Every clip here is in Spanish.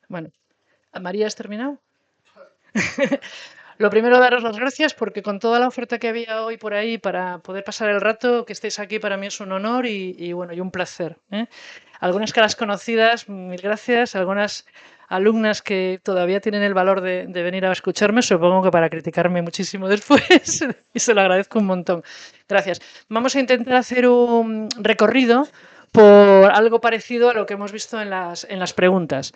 Bueno, María, ¿has terminado? Lo primero, daros las gracias porque con toda la oferta que había hoy por ahí para poder pasar el rato, que estéis aquí para mí es un honor y bueno, y un placer, ¿eh? Algunas caras conocidas, mil gracias. Algunas alumnas que todavía tienen el valor de venir a escucharme, supongo que para criticarme muchísimo después, y se lo agradezco un montón. Gracias. Vamos a intentar hacer un recorrido por algo parecido a lo que hemos visto en las preguntas.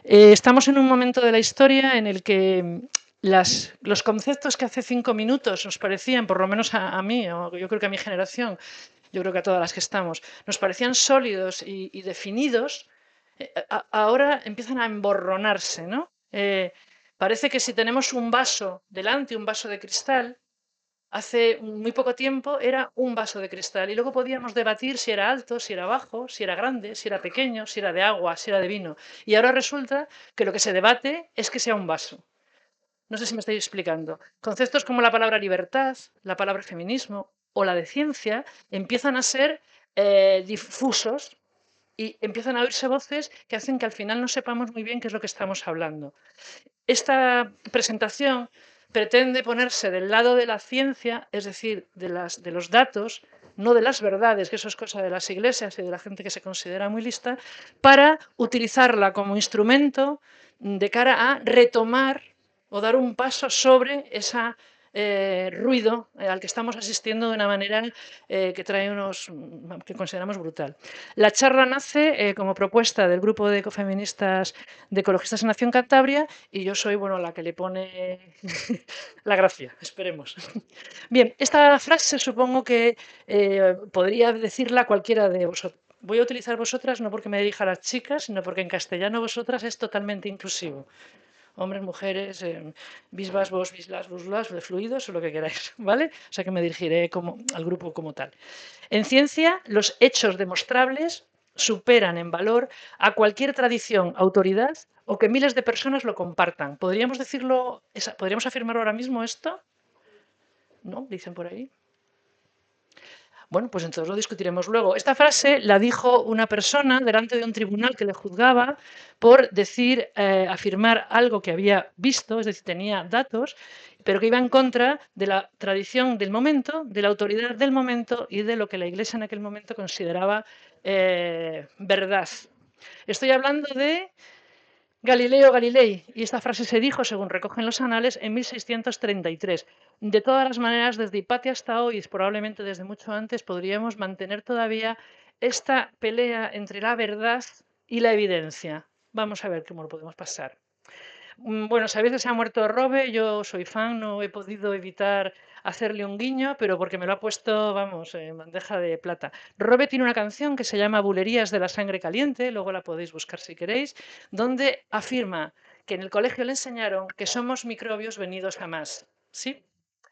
Estamos en un momento de la historia en el que los conceptos que hace 5 minutos nos parecían, por lo menos a mí, o yo creo que a mi generación, yo creo que a todas las que estamos, nos parecían sólidos y definidos, ahora empiezan a emborronarse, ¿no? Parece que si tenemos un vaso delante, un vaso de cristal, hace muy poco tiempo era un vaso de cristal y luego podíamos debatir si era alto, si era bajo, si era grande, si era pequeño, si era de agua, si era de vino. Y ahora resulta que lo que se debate es que sea un vaso. No sé si me estoy explicando. Conceptos como la palabra libertad, la palabra feminismo o la de ciencia empiezan a ser difusos y empiezan a oírse voces que hacen que al final no sepamos muy bien qué es lo que estamos hablando. Esta presentación pretende ponerse del lado de la ciencia, es decir, de los datos, no de las verdades, que eso es cosa de las iglesias y de la gente que se considera muy lista, para utilizarla como instrumento de cara a retomar o dar un paso sobre ese ruido al que estamos asistiendo de una manera que trae que consideramos brutal. La charla nace como propuesta del grupo de ecofeministas de Ecologistas en Acción Cantabria y yo soy, bueno, la que le pone la gracia, esperemos. Bien, esta frase supongo que podría decirla cualquiera de vosotros. Voy a utilizar vosotras no porque me dirija a las chicas, sino porque en castellano vosotras es totalmente inclusivo. Hombres, mujeres, bisbas, vos, bislas, buslas, de fluidos o lo que queráis, ¿vale? O sea que me dirigiré al grupo como tal. En ciencia, los hechos demostrables superan en valor a cualquier tradición, autoridad o que miles de personas lo compartan. ¿Podríamos decirlo, podríamos afirmarlo ahora mismo esto? ¿No? Dicen por ahí. Bueno, pues entonces lo discutiremos luego. Esta frase la dijo una persona delante de un tribunal que le juzgaba por decir, afirmar algo que había visto, es decir, tenía datos, pero que iba en contra de la tradición del momento, de la autoridad del momento y de lo que la Iglesia en aquel momento consideraba verdad. Estoy hablando de Galileo Galilei, y esta frase se dijo, según recogen los anales, en 1633. De todas las maneras, desde Hipatia hasta hoy, y probablemente desde mucho antes, podríamos mantener todavía esta pelea entre la verdad y la evidencia. Vamos a ver cómo lo podemos pasar. Bueno, sabéis que se ha muerto Robe, yo soy fan, no he podido evitar hacerle un guiño, pero porque me lo ha puesto, vamos, en bandeja de plata. Robe tiene una canción que se llama Bulerías de la sangre caliente, luego la podéis buscar si queréis, donde afirma que en el colegio le enseñaron que somos microbios venidos a más. ¿Sí?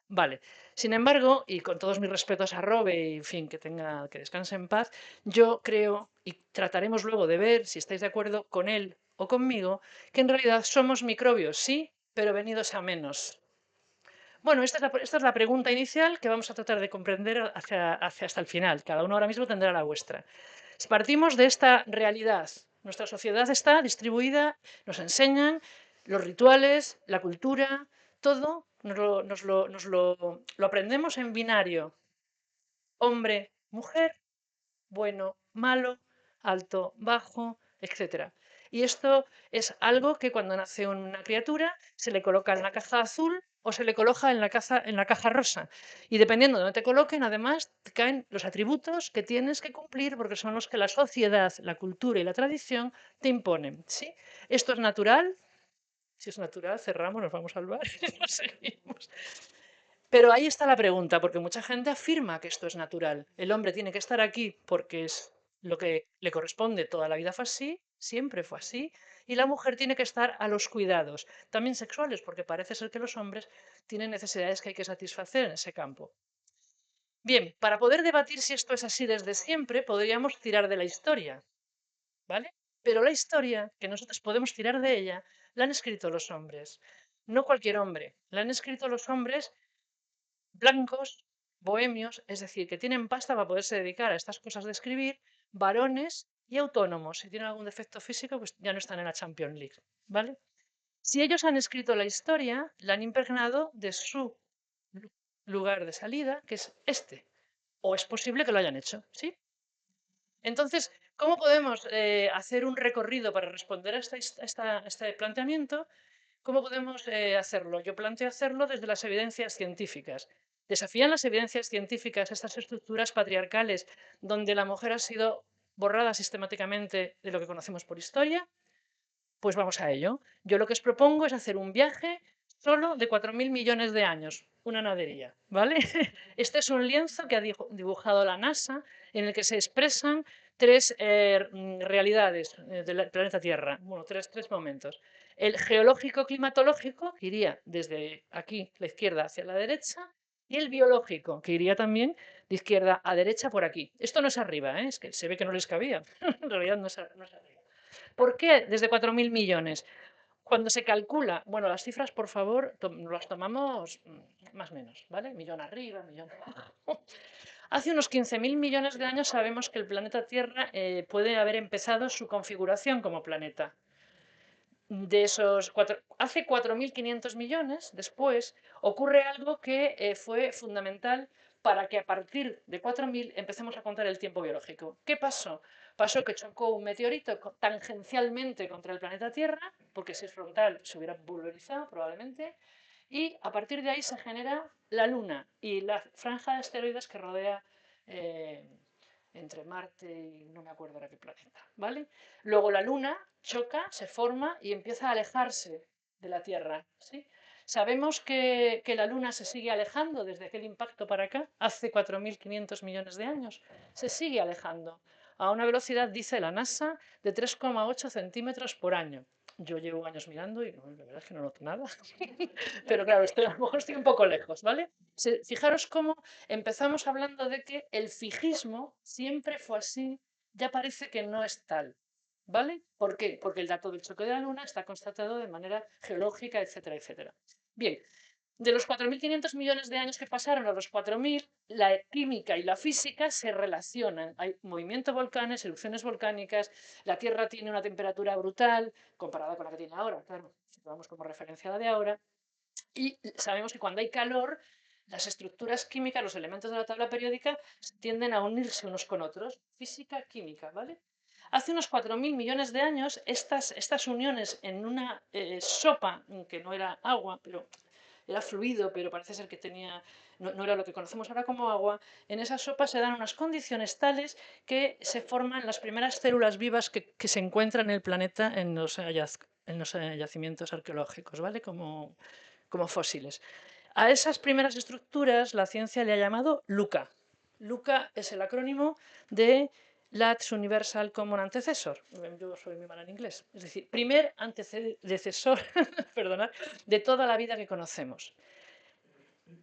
Vale. Sin embargo, y con todos mis respetos a Robe, y en fin, que descanse en paz, yo creo, y trataremos luego de ver si estáis de acuerdo con él o conmigo, que en realidad somos microbios, sí, pero venidos a menos. Bueno, esta es la pregunta inicial que vamos a tratar de comprender hacia hasta el final. Cada uno ahora mismo tendrá la vuestra. Si partimos de esta realidad, nuestra sociedad está distribuida, nos enseñan los rituales, la cultura, todo lo aprendemos en binario. Hombre, mujer, bueno, malo, alto, bajo, etcétera. Y esto es algo que cuando nace una criatura se le coloca en la caja azul o se le coloca en la caja rosa. Y dependiendo de dónde te coloquen, además, te caen los atributos que tienes que cumplir porque son los que la sociedad, la cultura y la tradición te imponen. ¿Sí? Esto es natural. Si es natural, cerramos, nos vamos al bar y nos seguimos. Pero ahí está la pregunta, porque mucha gente afirma que esto es natural. El hombre tiene que estar aquí porque es lo que le corresponde, toda la vida fue así, siempre fue así, y la mujer tiene que estar a los cuidados, también sexuales, porque parece ser que los hombres tienen necesidades que hay que satisfacer en ese campo. Bien, para poder debatir si esto es así desde siempre, podríamos tirar de la historia, ¿vale? Pero la historia, que nosotros podemos tirar de ella, la han escrito los hombres. No cualquier hombre, la han escrito los hombres blancos, bohemios, es decir, que tienen pasta para poderse dedicar a estas cosas de escribir, varones y autónomos. Si tienen algún defecto físico, pues ya no están en la Champions League, ¿vale? Si ellos han escrito la historia, la han impregnado de su lugar de salida, que es este. O es posible que lo hayan hecho, ¿sí? Entonces, ¿cómo podemos hacer un recorrido para responder a este planteamiento? ¿Cómo podemos hacerlo? Yo planteo hacerlo desde las evidencias científicas. ¿Desafían las evidencias científicas estas estructuras patriarcales donde la mujer ha sido borrada sistemáticamente de lo que conocemos por historia? Pues vamos a ello. Yo lo que os propongo es hacer un viaje solo de 4.000 millones de años, una nadería, ¿vale? Este es un lienzo que ha dibujado la NASA en el que se expresan tres realidades del planeta Tierra, bueno, tres momentos. El geológico-climatológico, que iría desde aquí, la izquierda, hacia la derecha, y el biológico, que iría también de izquierda a derecha por aquí. Esto no es arriba, ¿eh? Es que se ve que no les cabía. En realidad no es arriba. ¿Por qué desde 4.000 millones? Cuando se calcula, bueno, las cifras, por favor, las tomamos más o menos, ¿vale? Millón arriba, millón abajo. Hace unos 15.000 millones de años sabemos que el planeta Tierra puede haber empezado su configuración como planeta. Hace 4.500 millones después ocurre algo que fue fundamental para que a partir de 4.000 empecemos a contar el tiempo biológico. ¿Qué pasó? Pasó que chocó un meteorito tangencialmente contra el planeta Tierra, porque si es frontal se hubiera pulverizado probablemente, y a partir de ahí se genera la Luna y la franja de asteroides que rodea eh, entre Marte y no me acuerdo ahora qué planeta, ¿vale? Luego la Luna choca, se forma y empieza a alejarse de la Tierra, ¿sí? Sabemos que la Luna se sigue alejando desde aquel impacto para acá, hace 4.500 millones de años. Se sigue alejando a una velocidad, dice la NASA, de 3,8 centímetros por año. Yo llevo años mirando y la verdad es que no noto nada. Pero claro, a lo mejor estoy un poco lejos, ¿vale? Fijaros cómo empezamos hablando de que el fijismo siempre fue así, ya parece que no es tal, ¿vale? ¿Por qué? Porque el dato del choque de la Luna está constatado de manera geológica, etcétera, etcétera. Bien, de los 4.500 millones de años que pasaron a los 4.000, la química y la física se relacionan. Hay movimiento de volcanes, erupciones volcánicas, la Tierra tiene una temperatura brutal comparada con la que tiene ahora, claro, si tomamos como referencia la de ahora, y sabemos que cuando hay calor, las estructuras químicas, los elementos de la tabla periódica, tienden a unirse unos con otros. Física, química, ¿vale? Hace unos 4.000 millones de años, estas uniones en una sopa, que no era agua, pero era fluido, pero parece ser que no era lo que conocemos ahora como agua, en esa sopa se dan unas condiciones tales que se forman las primeras células vivas que se encuentran en el planeta en los yacimientos arqueológicos, ¿vale? Como fósiles. A esas primeras estructuras la ciencia le ha llamado LUCA. LUCA es el acrónimo de Last Universal Common Antecessor. Yo soy muy mala en inglés. Es decir, primer antecesor perdonad, de toda la vida que conocemos.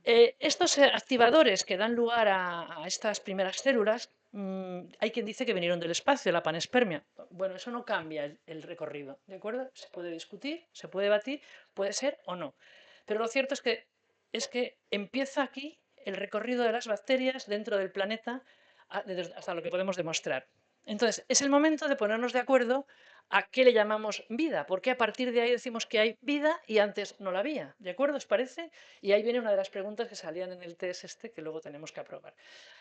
Estos activadores que dan lugar a estas primeras células, hay quien dice que vinieron del espacio, la panespermia. Bueno, eso no cambia el recorrido, ¿de acuerdo? Se puede discutir, se puede debatir, puede ser o no. Pero lo cierto es que empieza aquí el recorrido de las bacterias dentro del planeta hasta lo que podemos demostrar. Entonces, es el momento de ponernos de acuerdo a qué le llamamos vida, porque a partir de ahí decimos que hay vida y antes no la había. ¿De acuerdo? ¿Os parece? Y ahí viene una de las preguntas que salían en el test que luego tenemos que aprobar.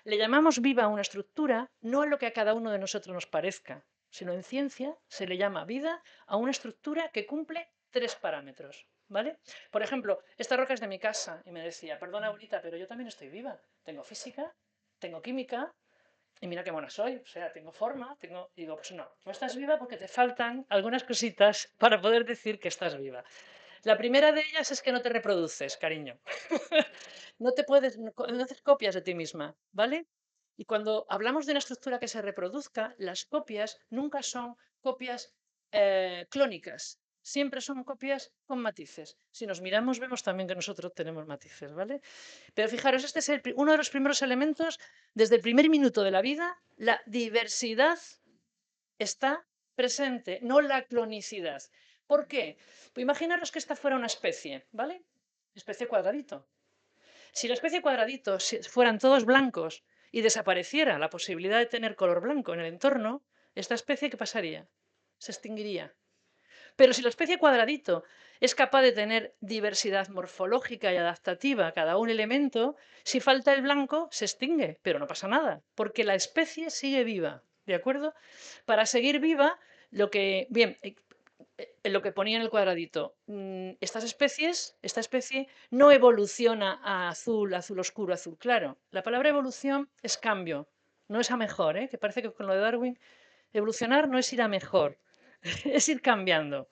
Le llamamos viva a una estructura, no a lo que a cada uno de nosotros nos parezca, sino en ciencia se le llama vida a una estructura que cumple tres parámetros. ¿Vale? Por ejemplo, esta roca es de mi casa y me decía, perdona bonita, pero yo también estoy viva. Tengo física, tengo química, y mira qué mona soy, o sea, tengo forma, y digo, pues no estás viva porque te faltan algunas cositas para poder decir que estás viva. La primera de ellas es que no te reproduces, cariño. No haces copias de ti misma, ¿vale? Y cuando hablamos de una estructura que se reproduzca, las copias nunca son copias clónicas, siempre son copias con matices. Si nos miramos, vemos también que nosotros tenemos matices, ¿vale? Pero fijaros, este es uno de los primeros elementos, desde el primer minuto de la vida, la diversidad está presente, no la clonicidad. ¿Por qué? Pues imaginaros que esta fuera una especie, ¿vale? Especie cuadradito. Si la especie cuadradito fueran todos blancos y desapareciera la posibilidad de tener color blanco en el entorno, esta especie, ¿qué pasaría? Se extinguiría. Pero si la especie cuadradito es capaz de tener diversidad morfológica y adaptativa a cada un elemento, si falta el blanco, se extingue, pero no pasa nada, porque la especie sigue viva, ¿de acuerdo? Para seguir viva, bien, lo que ponía en el cuadradito, esta especie no evoluciona a azul, azul oscuro, azul claro. La palabra evolución es cambio, no es a mejor, ¿eh? Que parece que con lo de Darwin, evolucionar no es ir a mejor, es ir cambiando.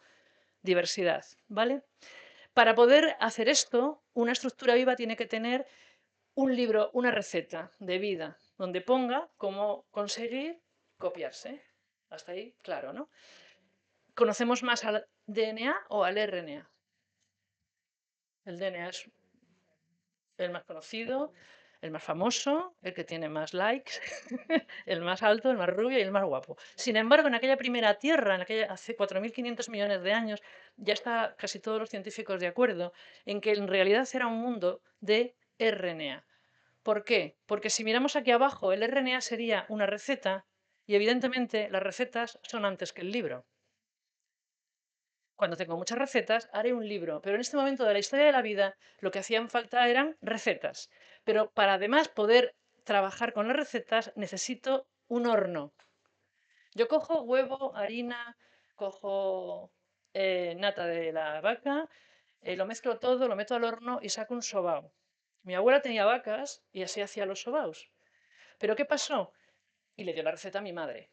Diversidad, ¿vale? Para poder hacer esto, una estructura viva tiene que tener un libro, una receta de vida, donde ponga cómo conseguir copiarse. Hasta ahí, claro, ¿no? ¿Conocemos más al DNA o al RNA? El DNA es el más conocido, el más famoso, el que tiene más likes, el más alto, el más rubio y el más guapo. Sin embargo, en aquella primera Tierra, hace 4.500 millones de años, ya está casi todos los científicos de acuerdo en que en realidad era un mundo de RNA. ¿Por qué? Porque si miramos aquí abajo, el RNA sería una receta y evidentemente las recetas son antes que el libro. Cuando tengo muchas recetas, haré un libro, pero en este momento de la historia de la vida lo que hacían falta eran recetas. Pero para además poder trabajar con las recetas necesito un horno. Yo cojo huevo, harina, cojo nata de la vaca, lo mezclo todo, lo meto al horno y saco un sobao. Mi abuela tenía vacas y así hacía los sobaos. ¿Pero qué pasó? Y le dio la receta a mi madre.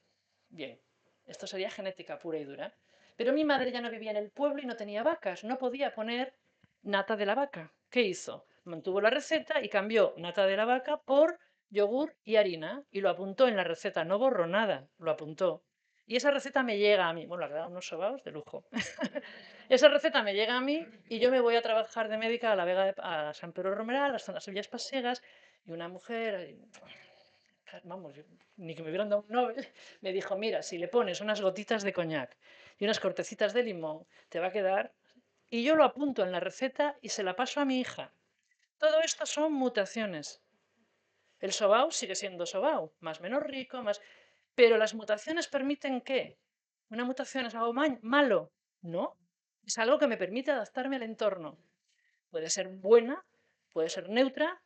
Bien, esto sería genética pura y dura. Pero mi madre ya no vivía en el pueblo y no tenía vacas, no podía poner nata de la vaca. ¿Qué hizo? Mantuvo la receta y cambió nata de la vaca por yogur y harina y lo apuntó en la receta, no borró nada, lo apuntó. Y esa receta me llega a mí, bueno, la quedaron unos sobaos de lujo. Esa receta me llega a mí y yo me voy a trabajar de médica a la Vega a San Pedro Romeral, a las Villas Pasiegas, y una mujer, vamos, ni que me hubieran dado un Nobel, me dijo, mira, si le pones unas gotitas de coñac y unas cortecitas de limón, te va a quedar. Y yo lo apunto en la receta y se la paso a mi hija. Todo esto son mutaciones. El sobao sigue siendo sobao, más o menos rico, más. Pero las mutaciones permiten ¿qué? ¿Una mutación es algo malo? No. Es algo que me permite adaptarme al entorno. Puede ser buena, puede ser neutra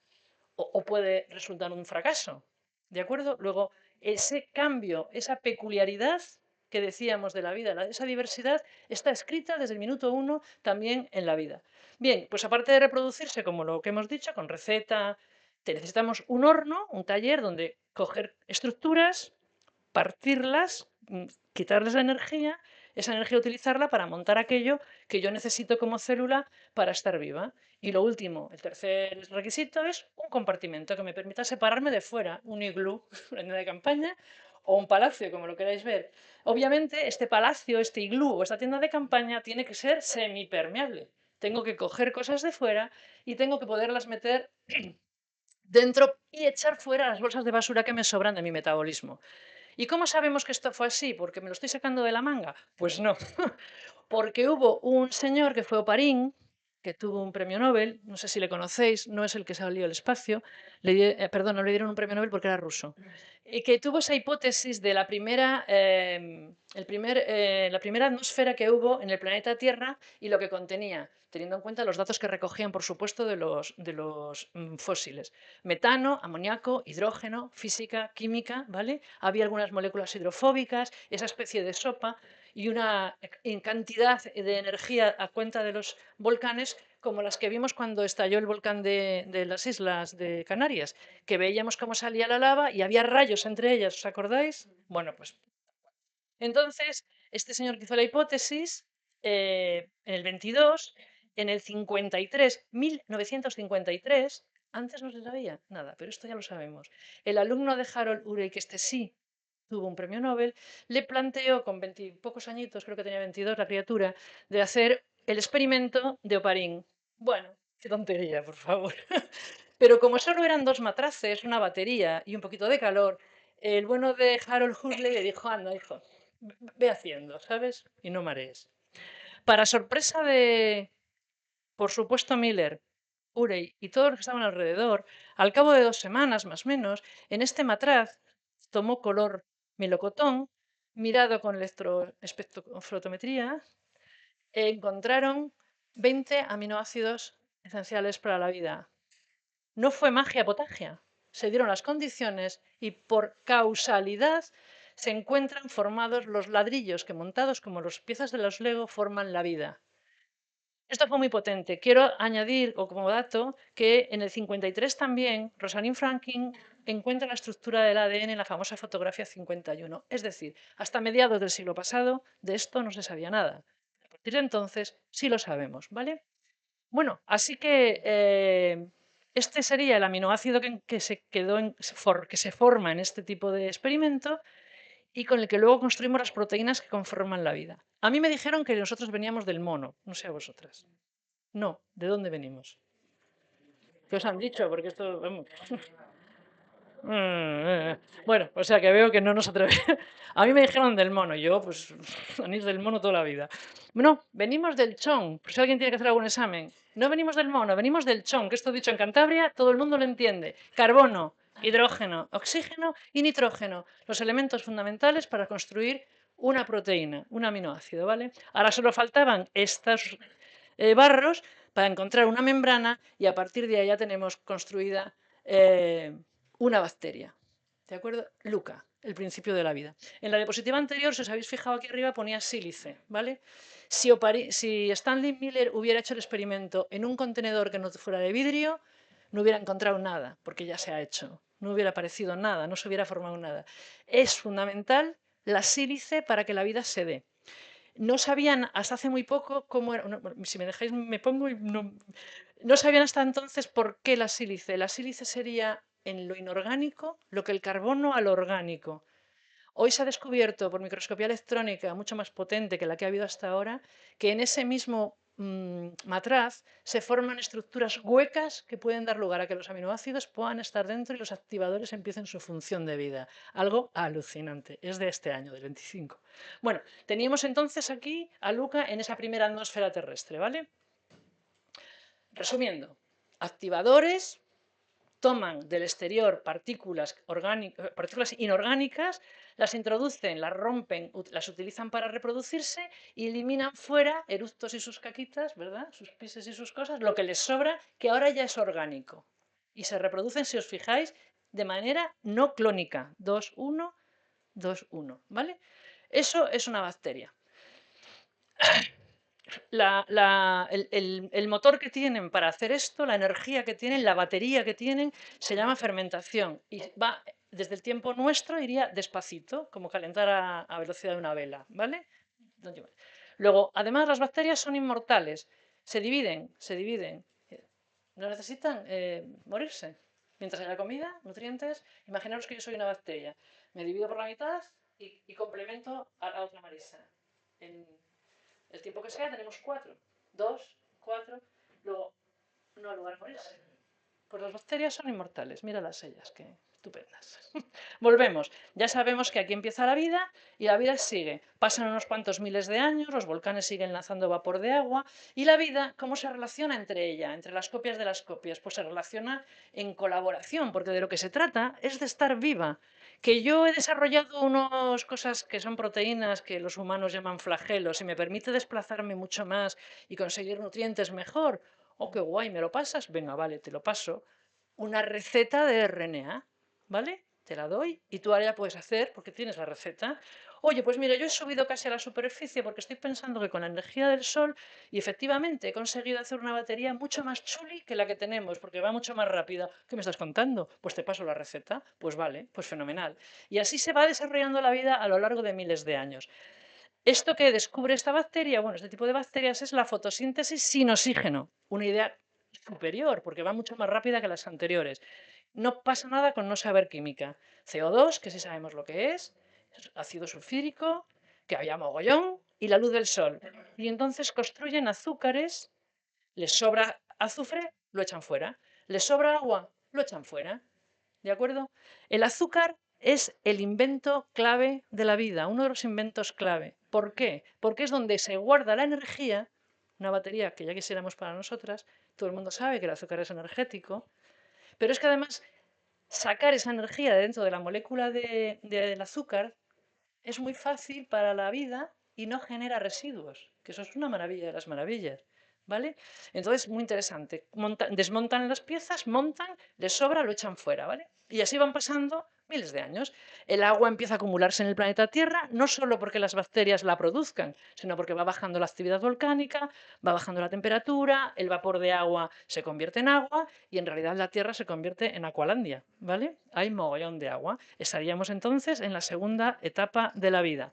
o puede resultar un fracaso. ¿De acuerdo? Luego, ese cambio, esa peculiaridad que decíamos de la vida, esa diversidad, está escrita desde el minuto uno también en la vida. Bien, pues aparte de reproducirse, como lo que hemos dicho, con receta, necesitamos un horno, un taller donde coger estructuras, partirlas, quitarles la energía, esa energía utilizarla para montar aquello que yo necesito como célula para estar viva. Y lo último, el tercer requisito es un compartimento que me permita separarme de fuera, un iglú, una tienda de campaña o un palacio, como lo queráis ver. Obviamente, este palacio, este iglú o esta tienda de campaña tiene que ser semipermeable. Tengo que coger cosas de fuera y tengo que poderlas meter dentro y echar fuera las bolsas de basura que me sobran de mi metabolismo. ¿Y cómo sabemos que esto fue así? ¿Porque me lo estoy sacando de la manga? Pues no, porque hubo un señor que fue Oparín, que tuvo un premio Nobel, no sé si le conocéis, no es el que salió al espacio, perdón, no le dieron un premio Nobel porque era ruso, y que tuvo esa hipótesis de la primera atmósfera que hubo en el planeta Tierra y lo que contenía, teniendo en cuenta los datos que recogían, por supuesto, de los fósiles. Metano, amoníaco, hidrógeno, física, química, ¿vale? Había algunas moléculas hidrofóbicas, esa especie de sopa y una cantidad de energía a cuenta de los volcanes como las que vimos cuando estalló el volcán de las islas de Canarias, que veíamos cómo salía la lava y había rayos entre ellas, ¿os acordáis? Bueno, pues entonces, este señor que hizo la hipótesis, en el 22, en el 53, 1953, antes no se sabía nada, pero esto ya lo sabemos. El alumno de Harold Urey, que este sí tuvo un premio Nobel, le planteó con 20 pocos añitos, creo que tenía 22 la criatura, de hacer el experimento de Oparín. Bueno, qué tontería, por favor. Pero como solo eran dos matraces, una batería y un poquito de calor, el bueno de Harold Huxley le dijo, anda, hijo, ve haciendo, ¿sabes? Y no marees. Para sorpresa de, por supuesto, Miller, Urey y todos los que estaban alrededor, al cabo de 2 semanas más o menos, en este matraz tomó color melocotón, mirado con electroespectrofotometría, encontraron 20 aminoácidos esenciales para la vida. No fue magia potagia. Se dieron las condiciones y por causalidad se encuentran formados los ladrillos que montados como las piezas de los Lego forman la vida. Esto fue muy potente. Quiero añadir, o como dato, que en el 53 también Rosalind Franklin encuentra la estructura del ADN en la famosa fotografía 51. Es decir, hasta mediados del siglo pasado de esto no se sabía nada. A partir de entonces sí lo sabemos, ¿vale? Bueno, así que este sería el aminoácido que se quedó que se forma en este tipo de experimento y con el que luego construimos las proteínas que conforman la vida. A mí me dijeron que nosotros veníamos del mono, no sé a vosotras. No, ¿de dónde venimos? ¿Qué os han dicho? Porque esto, vamos. Bueno, o sea que veo que no nos atrevemos. A mí me dijeron del mono, yo pues venís del mono toda la vida. No, venimos del chón, por si alguien tiene que hacer algún examen. No venimos del mono, venimos del chón, que esto dicho en Cantabria, todo el mundo lo entiende. Carbono, hidrógeno, oxígeno y nitrógeno, los elementos fundamentales para construir una proteína, un aminoácido, ¿vale? Ahora solo faltaban estos barros para encontrar una membrana y a partir de ahí ya tenemos construida una bacteria. ¿De acuerdo? Luca, el principio de la vida. En la diapositiva anterior, si os habéis fijado aquí arriba, ponía sílice, ¿vale? Si Stanley Miller hubiera hecho el experimento en un contenedor que no fuera de vidrio, no hubiera encontrado nada, porque ya se ha hecho. No hubiera aparecido nada, no se hubiera formado nada. Es fundamental la sílice para que la vida se dé. No sabían hasta hace muy poco cómo era, si me dejáis me pongo y no sabían hasta entonces por qué la sílice. La sílice sería en lo inorgánico lo que el carbono al orgánico. Hoy se ha descubierto por microscopía electrónica mucho más potente que la que ha habido hasta ahora, que en ese mismo matraz se forman estructuras huecas que pueden dar lugar a que los aminoácidos puedan estar dentro y los activadores empiecen su función de vida. Algo alucinante. Es de este año, del 25. Bueno, teníamos entonces aquí a Luca en esa primera atmósfera terrestre, ¿vale? Resumiendo, activadores toman del exterior partículas inorgánicas, las introducen, las rompen, las utilizan para reproducirse y eliminan fuera eructos y sus caquitas, ¿verdad? Sus pises y sus cosas, lo que les sobra, que ahora ya es orgánico. Y se reproducen, si os fijáis, de manera no clónica. 2-1, 2-1, ¿vale? Eso es una bacteria. El motor que tienen para hacer esto, la energía que tienen, la batería que tienen, se llama fermentación y va desde el tiempo nuestro, iría despacito, como calentar a velocidad de una vela, ¿vale? Luego, además, las bacterias son inmortales, se dividen, no necesitan morirse. Mientras haya comida, nutrientes, imaginaros que yo soy una bacteria, me divido por la mitad y complemento a la otra Marisa. En, el tiempo que sea, tenemos 4. 2, 4. Luego, no hay lugar a morirse. Pues las bacterias son inmortales. Míralas ellas, que estupendas. Volvemos. Ya sabemos que aquí empieza la vida y la vida sigue. Pasan unos cuantos miles de años, los volcanes siguen lanzando vapor de agua y la vida, ¿cómo se relaciona entre ella, entre las copias de las copias? Pues se relaciona en colaboración, porque de lo que se trata es de estar viva. Que yo he desarrollado unas cosas que son proteínas que los humanos llaman flagelos y me permite desplazarme mucho más y conseguir nutrientes mejor. Oh, qué guay, ¿me lo pasas? Venga, vale, te lo paso. Una receta de RNA, ¿vale? Te la doy y tú ahora ya puedes hacer, porque tienes la receta. Oye, pues mira, yo he subido casi a la superficie porque estoy pensando que con la energía del sol, y efectivamente he conseguido hacer una batería mucho más chuli que la que tenemos, porque va mucho más rápida. ¿Qué me estás contando? Pues te paso la receta. Pues vale, pues fenomenal. Y así se va desarrollando la vida a lo largo de miles de años. Esto que descubre esta bacteria, bueno, este tipo de bacterias es la fotosíntesis sin oxígeno. Una idea superior, porque va mucho más rápida que las anteriores. No pasa nada con no saber química. CO2, que sí sabemos lo que es ácido sulfídrico, que había mogollón, y la luz del sol. Y entonces construyen azúcares, les sobra azufre, lo echan fuera. Les sobra agua, lo echan fuera. ¿De acuerdo? El azúcar es el invento clave de la vida, uno de los inventos clave. ¿Por qué? Porque es donde se guarda la energía, una batería que ya quisiéramos para nosotras, todo el mundo sabe que el azúcar es energético, pero es que además sacar esa energía de dentro de la molécula del azúcar es muy fácil para la vida y no genera residuos, que eso es una maravilla de las maravillas, ¿vale? Entonces, muy interesante. Desmontan las piezas, montan, les sobra, lo echan fuera, ¿vale? Y así van pasando miles de años. El agua empieza a acumularse en el planeta Tierra, no solo porque las bacterias la produzcan, sino porque va bajando la actividad volcánica, va bajando la temperatura, el vapor de agua se convierte en agua y en realidad la Tierra se convierte en Aqualandia, ¿vale? Hay mogollón de agua. Estaríamos entonces en la segunda etapa de la vida.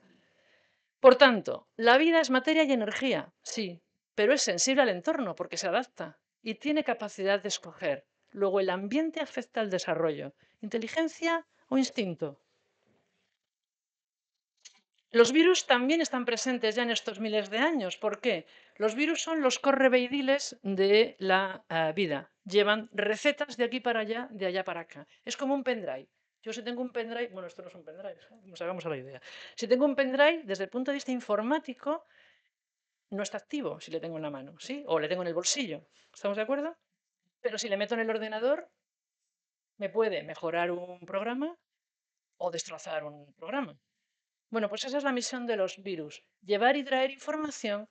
Por tanto, la vida es materia y energía, sí, pero es sensible al entorno porque se adapta y tiene capacidad de escoger. Luego, el ambiente afecta al desarrollo. ¿Inteligencia o instinto? Los virus también están presentes ya en estos miles de años. ¿Por qué? Los virus son los correveidiles de la vida. Llevan recetas de aquí para allá, de allá para acá. Es como un pendrive. Yo si tengo un pendrive, bueno, esto no es un pendrive, nos hagamos a la idea. Si tengo un pendrive, desde el punto de vista informático, no está activo si le tengo en la mano, ¿sí? O le tengo en el bolsillo. ¿Estamos de acuerdo? Pero si le meto en el ordenador, me puede mejorar un programa o destrozar un programa. Bueno, pues esa es la misión de los virus, llevar y traer información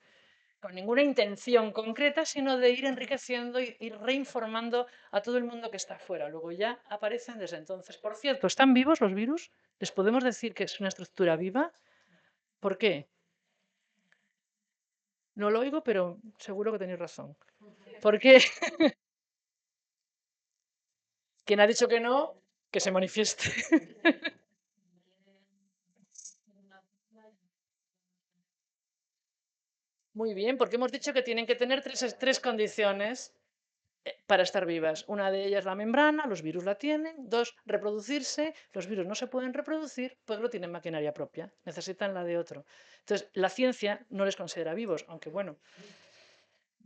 con ninguna intención concreta, sino de ir enriqueciendo y ir reinformando a todo el mundo que está afuera. Luego ya aparecen desde entonces. Por cierto, ¿están vivos los virus? ¿Les podemos decir que es una estructura viva? ¿Por qué? No lo oigo, pero seguro que tenéis razón. ¿Por qué? Quien ha dicho que no, que se manifieste. Muy bien, porque hemos dicho que tienen que tener tres condiciones para estar vivas. Una de ellas la membrana, los virus la tienen. Dos, reproducirse. Los virus no se pueden reproducir, pues no tienen maquinaria propia, necesitan la de otro. Entonces, la ciencia no les considera vivos, aunque bueno,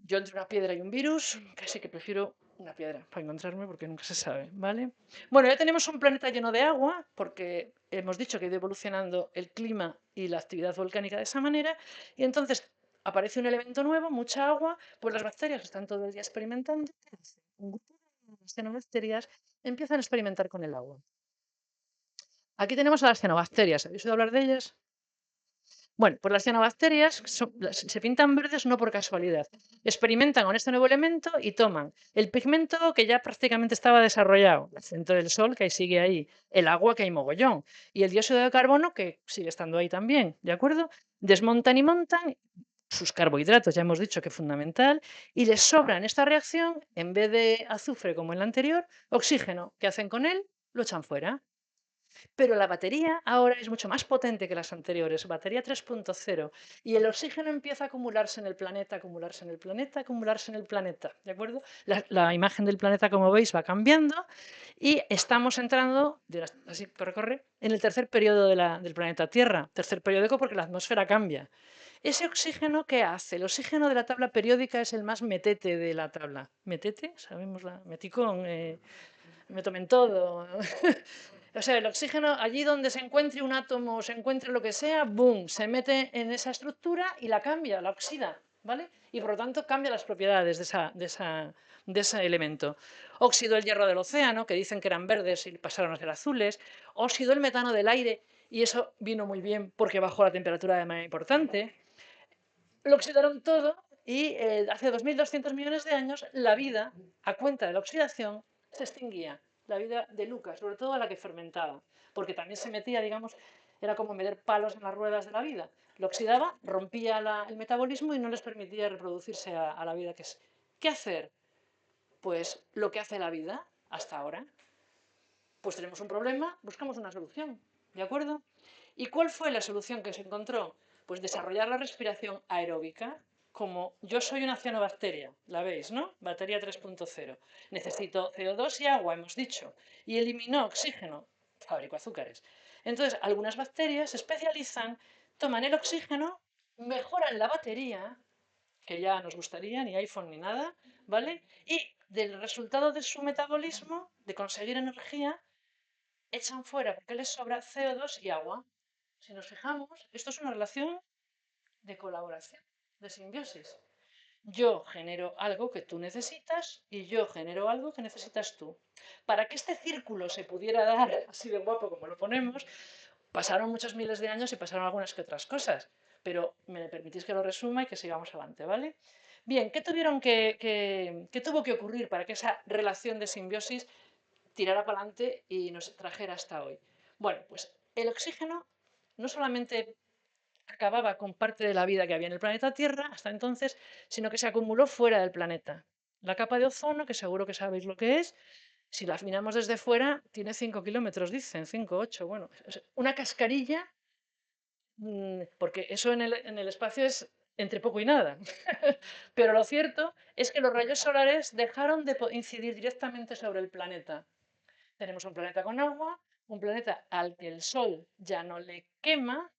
yo entre una piedra y un virus, casi que prefiero una piedra para encontrarme porque nunca se sabe, ¿vale? Bueno, ya tenemos un planeta lleno de agua porque hemos dicho que ha ido evolucionando el clima y la actividad volcánica de esa manera y entonces aparece un elemento nuevo, mucha agua, pues las bacterias están todo el día experimentando. ¿Qué hacen? Un grupo de cianobacterias empiezan a experimentar con el agua. Aquí tenemos a las cianobacterias. ¿Habéis oído hablar de ellas? Bueno, pues las cianobacterias se pintan verdes no por casualidad. Experimentan con este nuevo elemento y toman el pigmento que ya prácticamente estaba desarrollado, el centro del sol que sigue ahí, el agua que hay mogollón y el dióxido de carbono que sigue estando ahí también, ¿de acuerdo? Desmontan y montan sus carbohidratos, ya hemos dicho que es fundamental, y les sobra en esta reacción, en vez de azufre como en la anterior, oxígeno. ¿Qué hacen con él? Lo echan fuera. Pero la batería ahora es mucho más potente que las anteriores, batería 3.0, y el oxígeno empieza a acumularse en el planeta, acumularse en el planeta, acumularse en el planeta, ¿de acuerdo? La imagen del planeta, como veis, va cambiando y estamos entrando, así recorre, en el tercer periodo del planeta Tierra, tercer periódico porque la atmósfera cambia. ¿Ese oxígeno qué hace? El oxígeno de la tabla periódica es el más metete de la tabla. ¿Metete? Sabemos la meticón, me tomen todo. O sea, el oxígeno, allí donde se encuentre un átomo o se encuentre lo que sea, ¡boom!, se mete en esa estructura y la cambia, la oxida, ¿vale? Y por lo tanto cambia las propiedades de ese elemento. Óxido el hierro del océano, que dicen que eran verdes y pasaron a ser azules. Óxido el metano del aire, y eso vino muy bien porque bajó la temperatura de manera importante. Lo oxidaron todo y hace 2.200 millones de años la vida, a cuenta de la oxidación, se extinguía. La vida de Lucas, sobre todo la que fermentaba, porque también se metía, digamos, era como meter palos en las ruedas de la vida. Lo oxidaba, rompía el metabolismo y no les permitía reproducirse a la vida que es. ¿Qué hacer? Pues lo que hace la vida hasta ahora. Pues tenemos un problema, buscamos una solución, ¿de acuerdo? ¿Y cuál fue la solución que se encontró? Pues desarrollar la respiración aeróbica. Como yo soy una cianobacteria, la veis, ¿no? Batería 3.0. Necesito CO2 y agua, hemos dicho. Y eliminó oxígeno, fabrico azúcares. Entonces, algunas bacterias se especializan, toman el oxígeno, mejoran la batería, que ya nos gustaría, ni iPhone ni nada, ¿vale? Y del resultado de su metabolismo, de conseguir energía, echan fuera porque les sobra CO2 y agua. Si nos fijamos, esto es una relación de colaboración, de simbiosis. Yo genero algo que tú necesitas y yo genero algo que necesitas tú. Para que este círculo se pudiera dar así de guapo como lo ponemos, Pasaron muchos miles de años y pasaron algunas que otras cosas, pero me permitís que lo resuma y que sigamos adelante, ¿vale? Bien, ¿qué tuvo que ocurrir para que esa relación de simbiosis tirara para adelante y nos trajera hasta hoy? Bueno, pues el oxígeno no solamente acababa con parte de la vida que había en el planeta Tierra hasta entonces, sino que se acumuló fuera del planeta. La capa de ozono, que seguro que sabéis lo que es, si la miramos desde fuera, tiene 5 kilómetros, dicen, 5, 8. Bueno, es una cascarilla, porque eso en el espacio es entre poco y nada. Pero lo cierto es que los rayos solares dejaron de incidir directamente sobre el planeta. Tenemos un planeta con agua, un planeta al que el sol ya no le quema,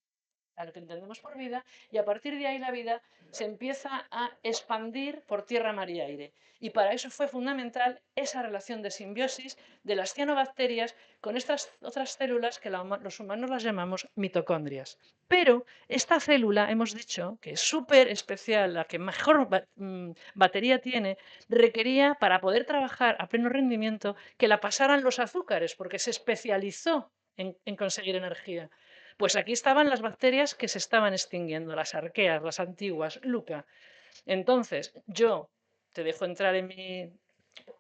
a lo que entendemos por vida, y a partir de ahí la vida se empieza a expandir por tierra, mar y aire. Y para eso fue fundamental esa relación de simbiosis de las cianobacterias con estas otras células que los humanos las llamamos mitocondrias. Pero esta célula, hemos dicho, que es súper especial, la que mejor batería tiene, requería, para poder trabajar a pleno rendimiento, que la pasaran los azúcares, porque se especializó en conseguir energía. Pues aquí estaban las bacterias que se estaban extinguiendo, las arqueas, las antiguas, Luca. Entonces, yo te dejo entrar en mi,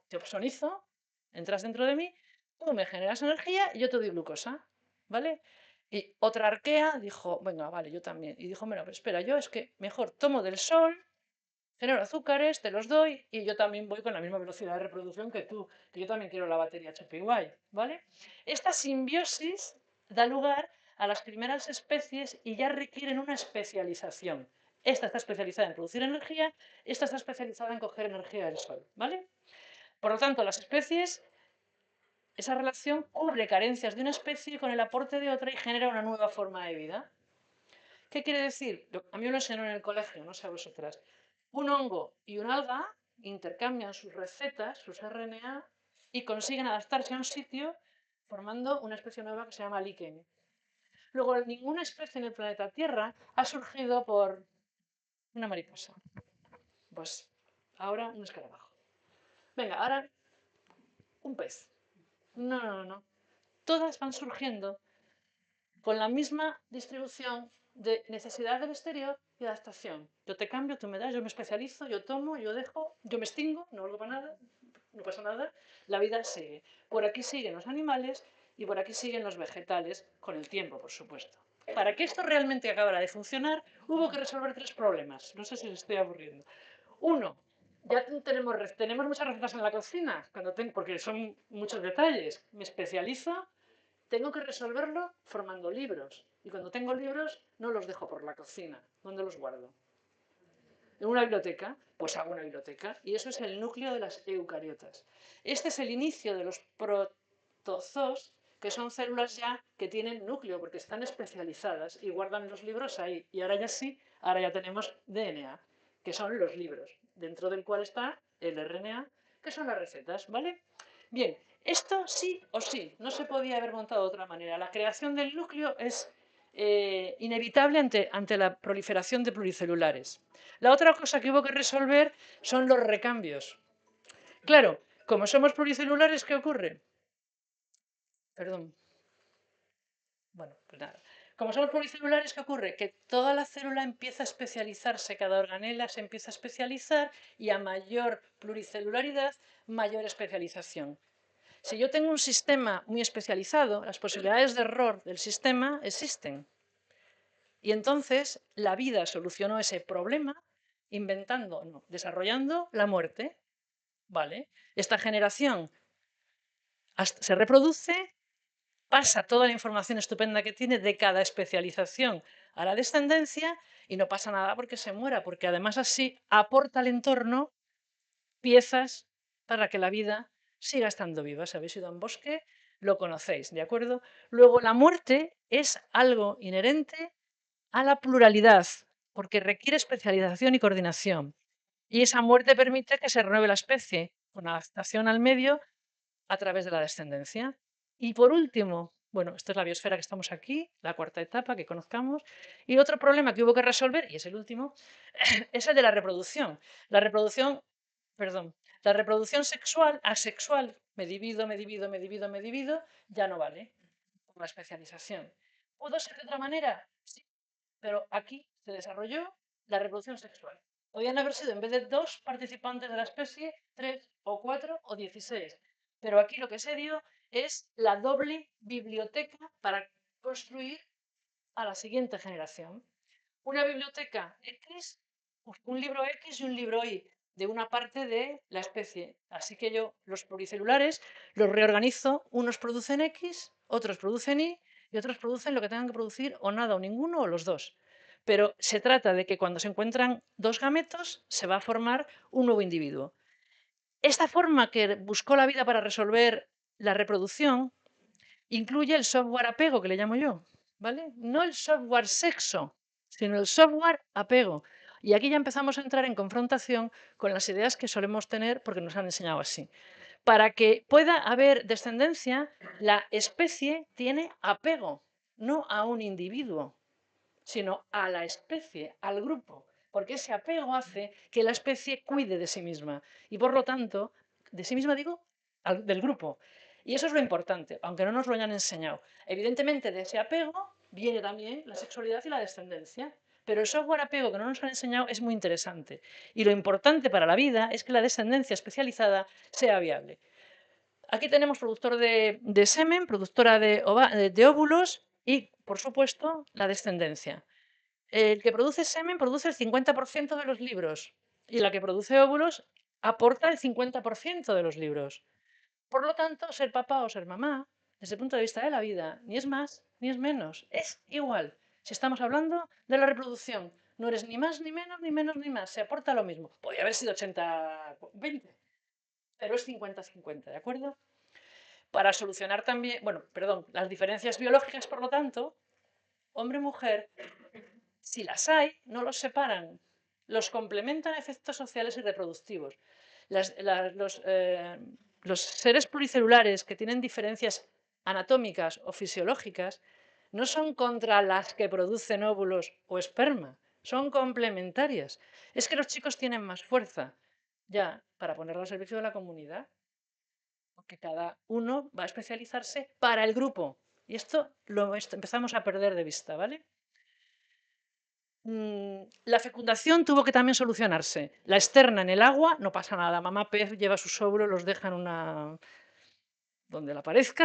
te ozonizo, entras dentro de mí, tú me generas energía y yo te doy glucosa, ¿vale? Y otra arquea dijo, venga, vale, yo también. Y dijo, bueno, pero espera, yo es que mejor tomo del sol, genero azúcares, te los doy y yo también voy con la misma velocidad de reproducción que tú, que yo también quiero la batería chupi guay, ¿vale? Esta simbiosis da lugar a las primeras especies y ya requieren una especialización. Esta está especializada en producir energía, esta está especializada en coger energía del sol, ¿vale? Por lo tanto, las especies, esa relación cubre carencias de una especie con el aporte de otra y genera una nueva forma de vida. ¿Qué quiere decir? A mí me lo enseñaron en el colegio, no sé a vosotras. Un hongo y un alga intercambian sus recetas, sus RNA, y consiguen adaptarse a un sitio formando una especie nueva que se llama líquen. Luego, ninguna especie en el planeta Tierra ha surgido por una mariposa. Pues ahora un escarabajo. Venga, ahora un pez. No, no, no, no. Todas van surgiendo con la misma distribución de necesidad del exterior y adaptación. Yo te cambio, tú me das, yo me especializo, yo tomo, yo dejo, yo me extingo, no valgo para nada, no pasa nada, la vida sigue. Por aquí siguen los animales y por aquí siguen los vegetales, con el tiempo, por supuesto. Para que esto realmente acabara de funcionar, hubo que resolver tres problemas. No sé si les estoy aburriendo. Uno, ya tenemos muchas recetas en la cocina, porque son muchos detalles. Me especializo, tengo que resolverlo formando libros. Y cuando tengo libros, no los dejo por la cocina. ¿Dónde los guardo? ¿En una biblioteca? Pues hago una biblioteca. Y eso es el núcleo de las eucariotas. Este es el inicio de los protozoos, que son células ya que tienen núcleo, porque están especializadas y guardan los libros ahí. Y ahora ya sí, ahora ya tenemos DNA, que son los libros, dentro del cual está el RNA, que son las recetas, ¿vale? Bien, esto sí o sí, no se podía haber montado de otra manera. La creación del núcleo es inevitable ante la proliferación de pluricelulares. La otra cosa que hubo que resolver son los recambios. Claro, como somos pluricelulares, ¿qué ocurre? Perdón. Bueno, pues nada. Como somos pluricelulares, ¿qué ocurre? Que toda la célula empieza a especializarse, cada organela se empieza a especializar y a mayor pluricelularidad, mayor especialización. Si yo tengo un sistema muy especializado, las posibilidades de error del sistema existen. Y entonces la vida solucionó ese problema inventando, no, desarrollando la muerte. ¿Vale? Esta generación se reproduce, pasa toda la información estupenda que tiene de cada especialización a la descendencia y no pasa nada porque se muera, porque además así aporta al entorno piezas para que la vida siga estando viva. Si habéis ido a un bosque, lo conocéis, ¿de acuerdo? Luego, la muerte es algo inherente a la pluralidad, porque requiere especialización y coordinación. Y esa muerte permite que se renueve la especie, con adaptación al medio a través de la descendencia. Y por último, bueno, esta es la biosfera que estamos aquí, la cuarta etapa que conozcamos. Y otro problema que hubo que resolver, y es el último, es el de la reproducción. La reproducción, perdón, la reproducción sexual, asexual, me divido, me divido, me divido, me divido, ya no vale por la especialización. ¿Pudo ser de otra manera? Sí, pero aquí se desarrolló la reproducción sexual. Podían haber sido, en vez de 2 participantes de la especie, 3 o 4 o 16. Pero aquí lo que se dio es la doble biblioteca para construir a la siguiente generación. Una biblioteca X, un libro X y un libro Y de una parte de la especie. Así que yo los pluricelulares los reorganizo, unos producen X, otros producen Y y otros producen lo que tengan que producir o nada o ninguno o los dos. Pero se trata de que cuando se encuentran dos gametos se va a formar un nuevo individuo. Esta forma que buscó la vida para resolver la reproducción incluye el software apego, que le llamo yo, ¿vale? No el software sexo, sino el software apego. Y aquí ya empezamos a entrar en confrontación con las ideas que solemos tener porque nos han enseñado así. Para que pueda haber descendencia, la especie tiene apego, no a un individuo, sino a la especie, al grupo, porque ese apego hace que la especie cuide de sí misma y por lo tanto, de sí misma digo, del grupo. Y eso es lo importante, aunque no nos lo hayan enseñado. Evidentemente de ese apego viene también la sexualidad y la descendencia, pero el software apego que no nos han enseñado es muy interesante. Y lo importante para la vida es que la descendencia especializada sea viable. Aquí tenemos productor de semen, productora de óvulos y, por supuesto, la descendencia. El que produce semen produce el 50% de los libros y la que produce óvulos aporta el 50% de los libros. Por lo tanto, ser papá o ser mamá, desde el punto de vista de la vida, ni es más ni es menos, es igual. Si estamos hablando de la reproducción, no eres ni más ni menos ni menos ni más, se aporta lo mismo. Podría haber sido 80-20, pero es 50-50, ¿de acuerdo? Para solucionar también, bueno, perdón, las diferencias biológicas, por lo tanto, hombre-mujer, si las hay, no los separan, los complementan a efectos sociales y reproductivos. Los seres pluricelulares que tienen diferencias anatómicas o fisiológicas no son contra las que producen óvulos o esperma, son complementarias. Es que los chicos tienen más fuerza ya para ponerlo al servicio de la comunidad, porque cada uno va a especializarse para el grupo. Y esto lo empezamos a perder de vista, ¿vale? La fecundación tuvo que también solucionarse. La externa en el agua, no pasa nada. Mamá pez lleva sus óvulos, los deja en una... donde le aparezca.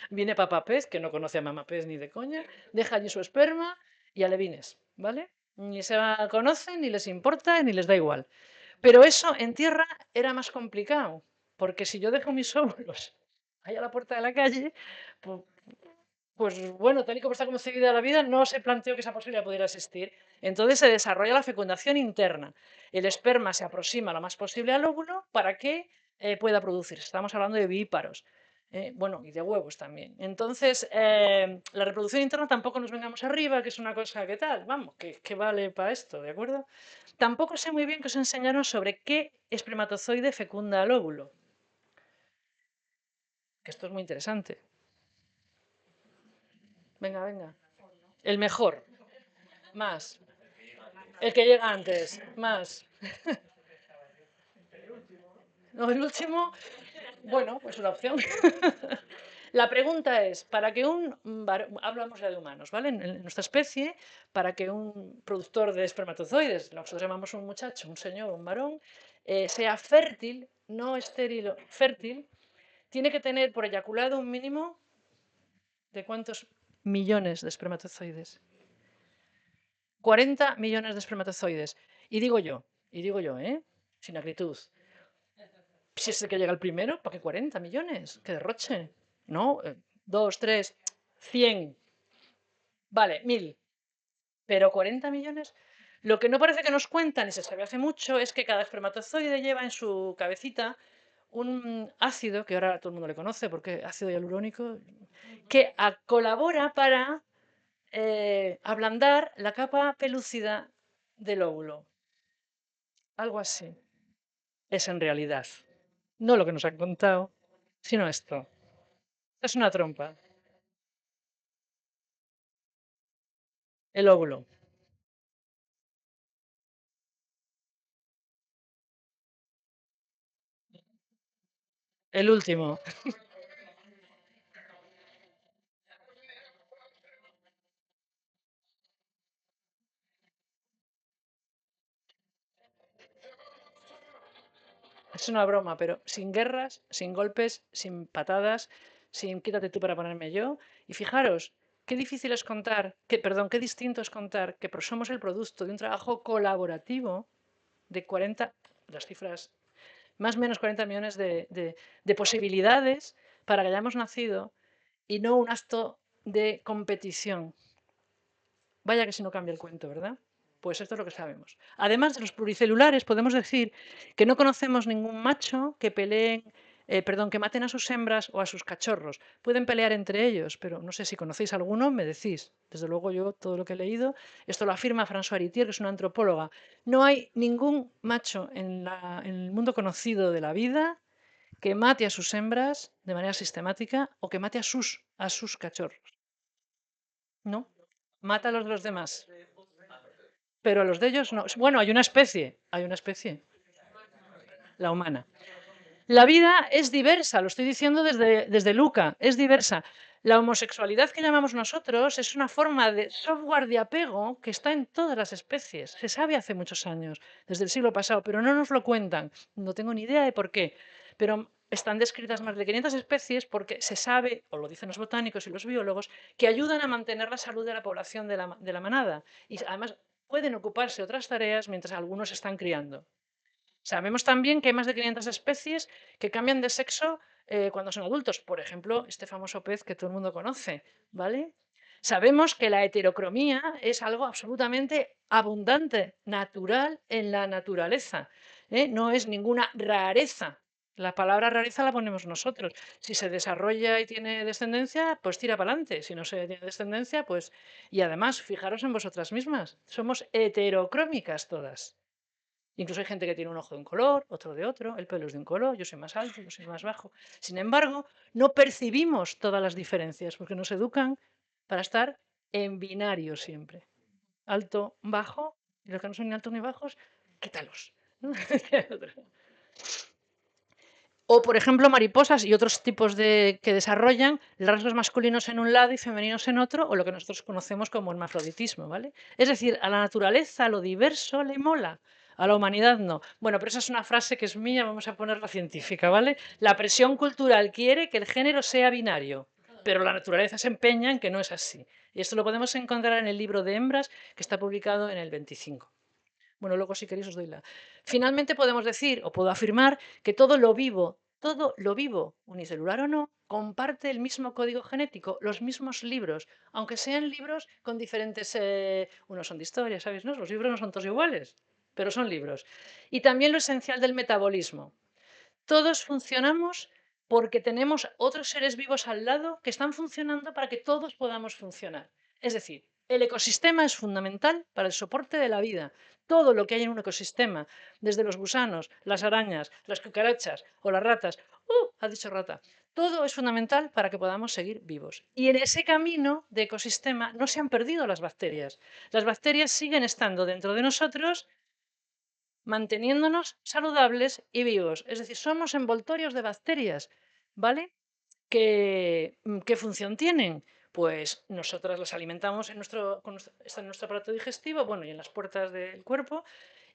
Viene papá pez, que no conoce a mamá pez ni de coña, deja allí su esperma y alevines, ¿vale? Ni se conocen, ni les importa, ni les da igual. Pero eso en tierra era más complicado, porque si yo dejo mis óvulos ahí a la puerta de la calle, pues, bueno, tal y como está concebida la vida, no se planteó que esa posibilidad pudiera existir. Entonces se desarrolla la fecundación interna. El esperma se aproxima lo más posible al óvulo para que pueda producirse. Estamos hablando de vivíparos. Bueno, y de huevos también. Entonces, la reproducción interna tampoco nos vengamos arriba, que es una cosa que tal, vamos, que vale para esto, ¿de acuerdo? Tampoco sé muy bien que os enseñaron sobre qué espermatozoide fecunda al óvulo, que esto es muy interesante. Venga, venga. El mejor, más. El que llega antes, más. No, el último, bueno, pues una opción. La pregunta es, para que hablamos ya de humanos, ¿vale? En nuestra especie, para que un productor de espermatozoides, lo que nosotros llamamos un muchacho, un señor, un varón, sea fértil, no estéril, fértil, tiene que tener por eyaculado un mínimo de ¿cuántos millones de espermatozoides? 40 millones de espermatozoides. Y digo yo, ¿eh? Sin acritud. Si es el que llega el primero, ¿para qué 40 millones? ¡Qué derroche! No, 2, 3, 100. Vale, 1000. Pero 40 millones. Lo que no parece que nos cuentan, y se sabe hace mucho, es que cada espermatozoide lleva en su cabecita un ácido, que ahora todo el mundo le conoce porque ácido hialurónico, que colabora para ablandar la capa pelúcida del óvulo. Algo así. Es en realidad. No lo que nos han contado, sino esto. Es una trompa. El óvulo. El último. Es una broma, pero sin guerras, sin golpes, sin patadas, sin quítate tú para ponerme yo. Y fijaros, qué difícil es contar, perdón, qué distinto es contar que somos el producto de un trabajo colaborativo de 40, las cifras, más o menos 40 millones de posibilidades para que hayamos nacido y no un acto de competición. Vaya que si no cambia el cuento, ¿verdad? Pues esto es lo que sabemos. Además de los pluricelulares, podemos decir que no conocemos ningún macho que peleen, perdón, que maten a sus hembras o a sus cachorros. Pueden pelear entre ellos, pero no sé si conocéis alguno, me decís. Desde luego yo todo lo que he leído, esto lo afirma François Héritier, que es una antropóloga. No hay ningún macho en el mundo conocido de la vida que mate a sus hembras de manera sistemática o que mate a sus cachorros. No, mata a los de los demás. Pero los de ellos no. Bueno, hay una especie, la humana. La vida es diversa, lo estoy diciendo desde Luca, es diversa. La homosexualidad que llamamos nosotros es una forma de software de apego que está en todas las especies. Se sabe hace muchos años, desde el siglo pasado, pero no nos lo cuentan. No tengo ni idea de por qué. Pero están descritas más de 500 especies porque se sabe, o lo dicen los botánicos y los biólogos, que ayudan a mantener la salud de la población de la manada. Y además pueden ocuparse de otras tareas mientras algunos están criando. Sabemos también que hay más de 500 especies que cambian de sexo cuando son adultos. Por ejemplo, este famoso pez que todo el mundo conoce, ¿vale? Sabemos que la heterocromía es algo absolutamente abundante, natural en la naturaleza. No es ninguna rareza. La palabra rareza la ponemos nosotros. Si se desarrolla y tiene descendencia, pues tira para adelante. Si no se tiene descendencia, pues... Y además, fijaros en vosotras mismas. Somos heterocrómicas todas. Incluso hay gente que tiene un ojo de un color, otro de otro, el pelo es de un color, yo soy más alto, yo soy más bajo. Sin embargo, no percibimos todas las diferencias porque nos educan para estar en binario siempre. Alto, bajo, y los que no son ni altos ni bajos, quítalos. ¿No? O, por ejemplo, mariposas y otros tipos que desarrollan rasgos masculinos en un lado y femeninos en otro, o lo que nosotros conocemos como hermafroditismo, ¿vale? Es decir, a la naturaleza lo diverso le mola, a la humanidad no. Bueno, pero esa es una frase que es mía, vamos a ponerla científica, ¿vale? La presión cultural quiere que el género sea binario, pero la naturaleza se empeña en que no es así. Y esto lo podemos encontrar en el libro de Hembras, que está publicado en el 25. Bueno, luego si queréis os doy la. Finalmente podemos decir, o puedo afirmar, que todo lo vivo, unicelular o no, comparte el mismo código genético, los mismos libros, aunque sean libros con diferentes... unos son de historia, ¿sabéis? ¿No? Los libros no son todos iguales, pero son libros. Y también lo esencial del metabolismo. Todos funcionamos porque tenemos otros seres vivos al lado que están funcionando para que todos podamos funcionar. Es decir, el ecosistema es fundamental para el soporte de la vida. Todo lo que hay en un ecosistema, desde los gusanos, las arañas, las cucarachas o las ratas, ha dicho rata, todo es fundamental para que podamos seguir vivos. Y en ese camino de ecosistema no se han perdido las bacterias. Las bacterias siguen estando dentro de nosotros manteniéndonos saludables y vivos. Es decir, somos envoltorios de bacterias, ¿vale? ¿Qué función tienen? Pues nosotras las alimentamos está en nuestro aparato digestivo, bueno, y en las puertas del cuerpo,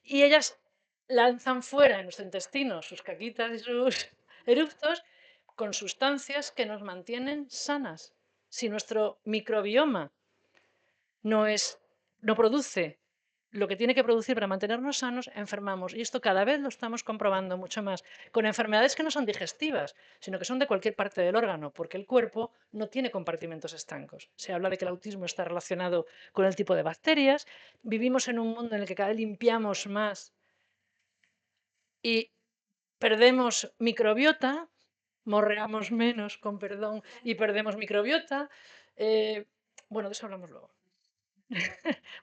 y ellas lanzan fuera en nuestro intestino sus caquitas y sus eructos con sustancias que nos mantienen sanas. Si nuestro microbioma no produce lo que tiene que producir para mantenernos sanos, enfermamos. Y esto cada vez lo estamos comprobando mucho más, con enfermedades que no son digestivas, sino que son de cualquier parte del órgano, porque el cuerpo no tiene compartimentos estancos. Se habla de que el autismo está relacionado con el tipo de bacterias. Vivimos en un mundo en el que cada vez limpiamos más y perdemos microbiota, morreamos menos, con perdón, y perdemos microbiota. Bueno, de eso hablamos luego.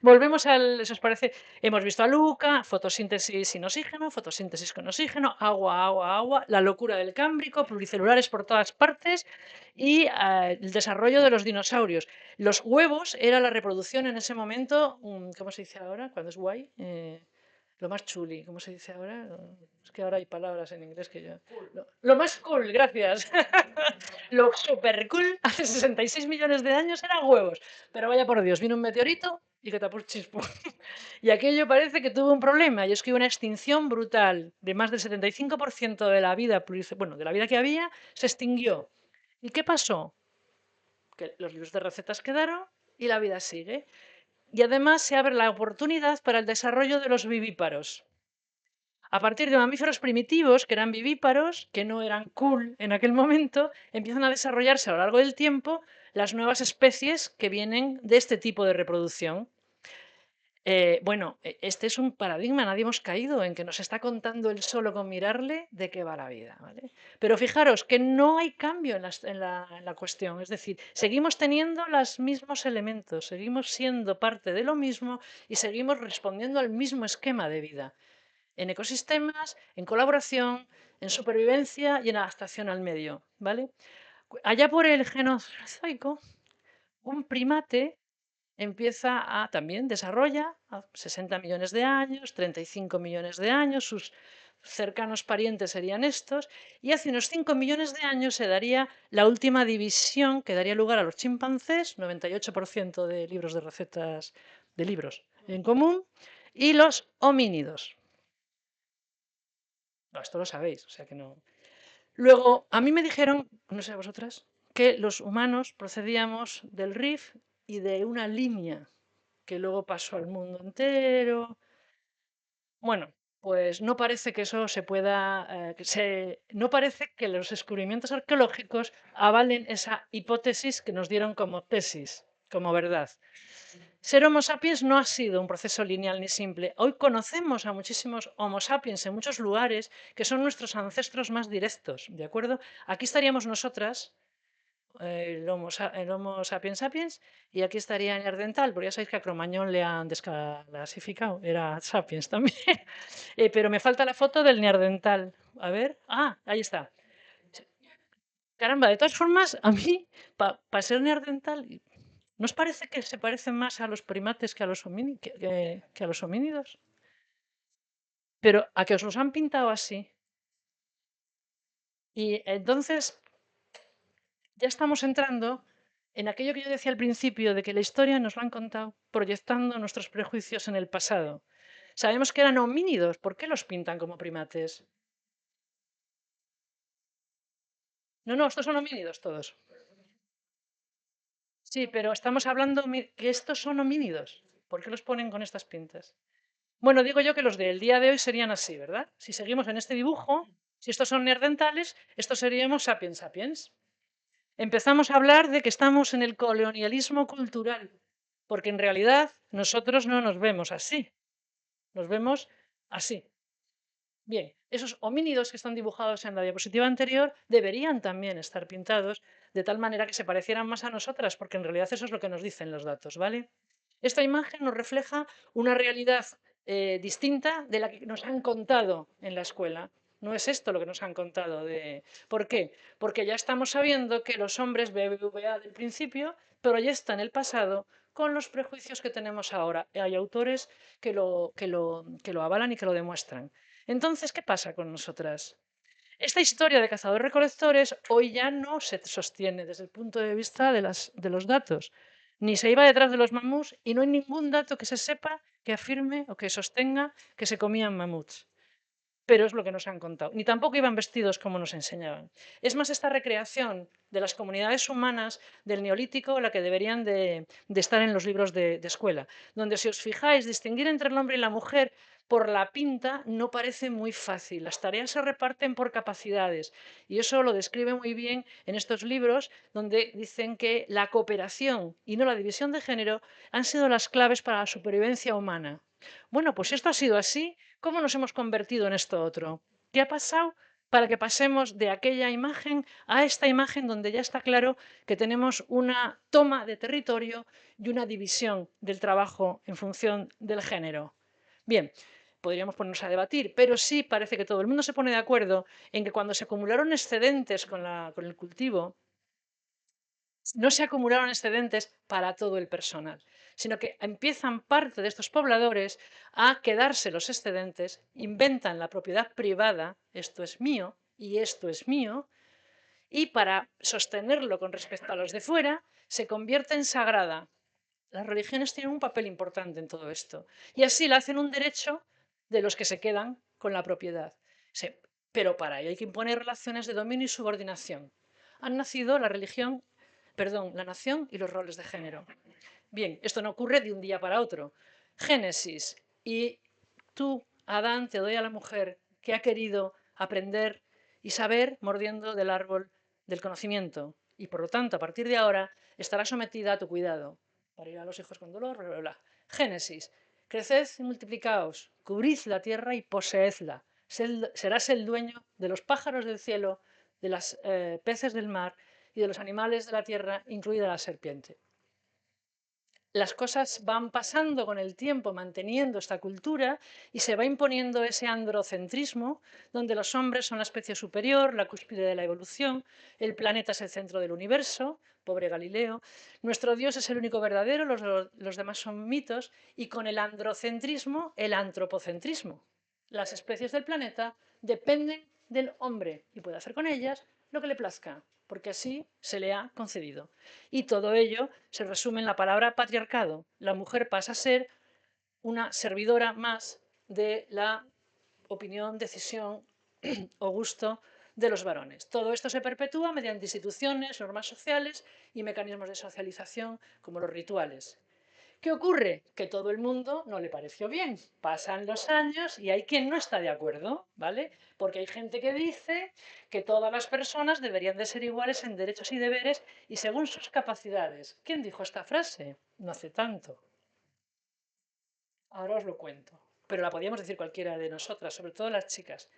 Volvemos si os parece, hemos visto a Luca, fotosíntesis sin oxígeno, fotosíntesis con oxígeno, agua, agua, agua, la locura del Cámbrico, pluricelulares por todas partes y el desarrollo de los dinosaurios. Los huevos era la reproducción en ese momento, ¿cómo se dice ahora? Cuando es guay. Lo más chuli, ¿cómo se dice ahora? Es que ahora hay palabras en inglés que yo... Lo más cool, gracias. Lo super cool hace 66 millones de años eran huevos. Pero vaya por Dios, vino un meteorito y que tapó el chispo. Y aquello parece que tuvo un problema, y es que hubo una extinción brutal de más del 75% de la vida, bueno, de la vida que había, se extinguió. ¿Y qué pasó? Que los libros de recetas quedaron y la vida sigue. Y además se abre la oportunidad para el desarrollo de los vivíparos. A partir de mamíferos primitivos, que eran vivíparos, que no eran cool en aquel momento, empiezan a desarrollarse a lo largo del tiempo las nuevas especies que vienen de este tipo de reproducción. Bueno, este es un paradigma, nadie hemos caído en que nos está contando él solo con mirarle de qué va la vida, ¿vale? Pero fijaros que no hay cambio en la cuestión, es decir, seguimos teniendo los mismos elementos, seguimos siendo parte de lo mismo y seguimos respondiendo al mismo esquema de vida, en ecosistemas, en colaboración, en supervivencia y en adaptación al medio, ¿vale? Allá por el Genozoico, un primate empieza también desarrolla a 60 millones de años, 35 millones de años, sus cercanos parientes serían estos, y hace unos 5 millones de años se daría la última división que daría lugar a los chimpancés, 98% de libros de recetas de libros en común, y los homínidos. No, esto lo sabéis, o sea que no. Luego, a mí me dijeron, no sé a vosotras, que los humanos procedíamos del Rif y de una línea que luego pasó al mundo entero. Bueno, pues no parece que eso se pueda, no parece que los descubrimientos arqueológicos avalen esa hipótesis que nos dieron como tesis, como verdad. Ser Homo sapiens no ha sido un proceso lineal ni simple. Hoy conocemos a muchísimos Homo sapiens en muchos lugares que son nuestros ancestros más directos, ¿de acuerdo? Aquí estaríamos nosotras, el Homo sapiens sapiens, y aquí estaría Neandertal, porque ya sabéis que a Cromañón le han desclasificado, era sapiens también. Pero me falta la foto del Neandertal. A ver, ahí está. Caramba, de todas formas, a mí, para ser Neandertal, ¿no os parece que se parecen más a los primates que a los, que a los homínidos? Pero a que os los han pintado así. Y entonces ya estamos entrando en aquello que yo decía al principio, de que la historia nos la han contado proyectando nuestros prejuicios en el pasado. Sabemos que eran homínidos, ¿por qué los pintan como primates? No, no, estos son homínidos todos. Sí, pero estamos hablando que estos son homínidos. ¿Por qué los ponen con estas pintas? Bueno, digo yo que los del día de hoy serían así, ¿verdad? Si seguimos en este dibujo, si estos son neandertales, estos seríamos sapiens sapiens. Empezamos a hablar de que estamos en el colonialismo cultural, porque en realidad nosotros no nos vemos así, nos vemos así. Bien, esos homínidos que están dibujados en la diapositiva anterior deberían también estar pintados de tal manera que se parecieran más a nosotras, porque en realidad eso es lo que nos dicen los datos, ¿vale? Esta imagen nos refleja una realidad distinta de la que nos han contado en la escuela. No es esto lo que nos han contado. ¿Por qué? Porque ya estamos sabiendo que los hombres BBVA del principio proyectan el pasado con los prejuicios que tenemos ahora. Hay autores que lo avalan y que lo demuestran. Entonces, ¿qué pasa con nosotras? Esta historia de cazadores-recolectores hoy ya no se sostiene desde el punto de vista de los datos. Ni se iba detrás de los mamuts y no hay ningún dato que se sepa que afirme o que sostenga que se comían mamuts. Pero es lo que nos han contado. Ni tampoco iban vestidos como nos enseñaban. Es más esta recreación de las comunidades humanas del Neolítico la que deberían de estar en los libros de escuela, donde si os fijáis, distinguir entre el hombre y la mujer por la pinta no parece muy fácil. Las tareas se reparten por capacidades y eso lo describe muy bien en estos libros donde dicen que la cooperación y no la división de género han sido las claves para la supervivencia humana. Bueno, pues esto ha sido así. ¿Cómo nos hemos convertido en esto otro? ¿Qué ha pasado para que pasemos de aquella imagen a esta imagen donde ya está claro que tenemos una toma de territorio y una división del trabajo en función del género? Bien, podríamos ponernos a debatir, pero sí parece que todo el mundo se pone de acuerdo en que cuando se acumularon excedentes con el cultivo, no se acumularon excedentes para todo el personal, sino que empiezan parte de estos pobladores a quedarse los excedentes, inventan la propiedad privada, esto es mío y esto es mío, y para sostenerlo con respecto a los de fuera, se convierte en sagrada. Las religiones tienen un papel importante en todo esto. Y así le hacen un derecho de los que se quedan con la propiedad. Sí, pero para ello hay que imponer relaciones de dominio y subordinación. Han nacido la religión, perdón, la nación y los roles de género. Bien, esto no ocurre de un día para otro. Génesis. Y tú, Adán, te doy a la mujer que ha querido aprender y saber mordiendo del árbol del conocimiento. Y por lo tanto, a partir de ahora, estará sometida a tu cuidado. Para ir a los hijos con dolor, bla, bla, bla. Génesis. Creced y multiplicaos, cubrid la tierra y poseedla. Serás el dueño de los pájaros del cielo, de los peces del mar y de los animales de la tierra, incluida la serpiente. Las cosas van pasando con el tiempo, manteniendo esta cultura, y se va imponiendo ese androcentrismo, donde los hombres son la especie superior, la cúspide de la evolución, el planeta es el centro del universo, pobre Galileo, nuestro Dios es el único verdadero, los demás son mitos, y con el androcentrismo, el antropocentrismo. Las especies del planeta dependen del hombre y puede hacer con ellas lo que le plazca, porque así se le ha concedido. Y todo ello se resume en la palabra patriarcado. La mujer pasa a ser una servidora más de la opinión, decisión o gusto de los varones. Todo esto se perpetúa mediante instituciones, normas sociales y mecanismos de socialización como los rituales. ¿Qué ocurre? Que todo el mundo no le pareció bien. Pasan los años y hay quien no está de acuerdo, ¿vale? Porque hay gente que dice que todas las personas deberían de ser iguales en derechos y deberes y según sus capacidades. ¿Quién dijo esta frase? No hace tanto. Ahora os lo cuento. Pero la podíamos decir cualquiera de nosotras, sobre todo las chicas.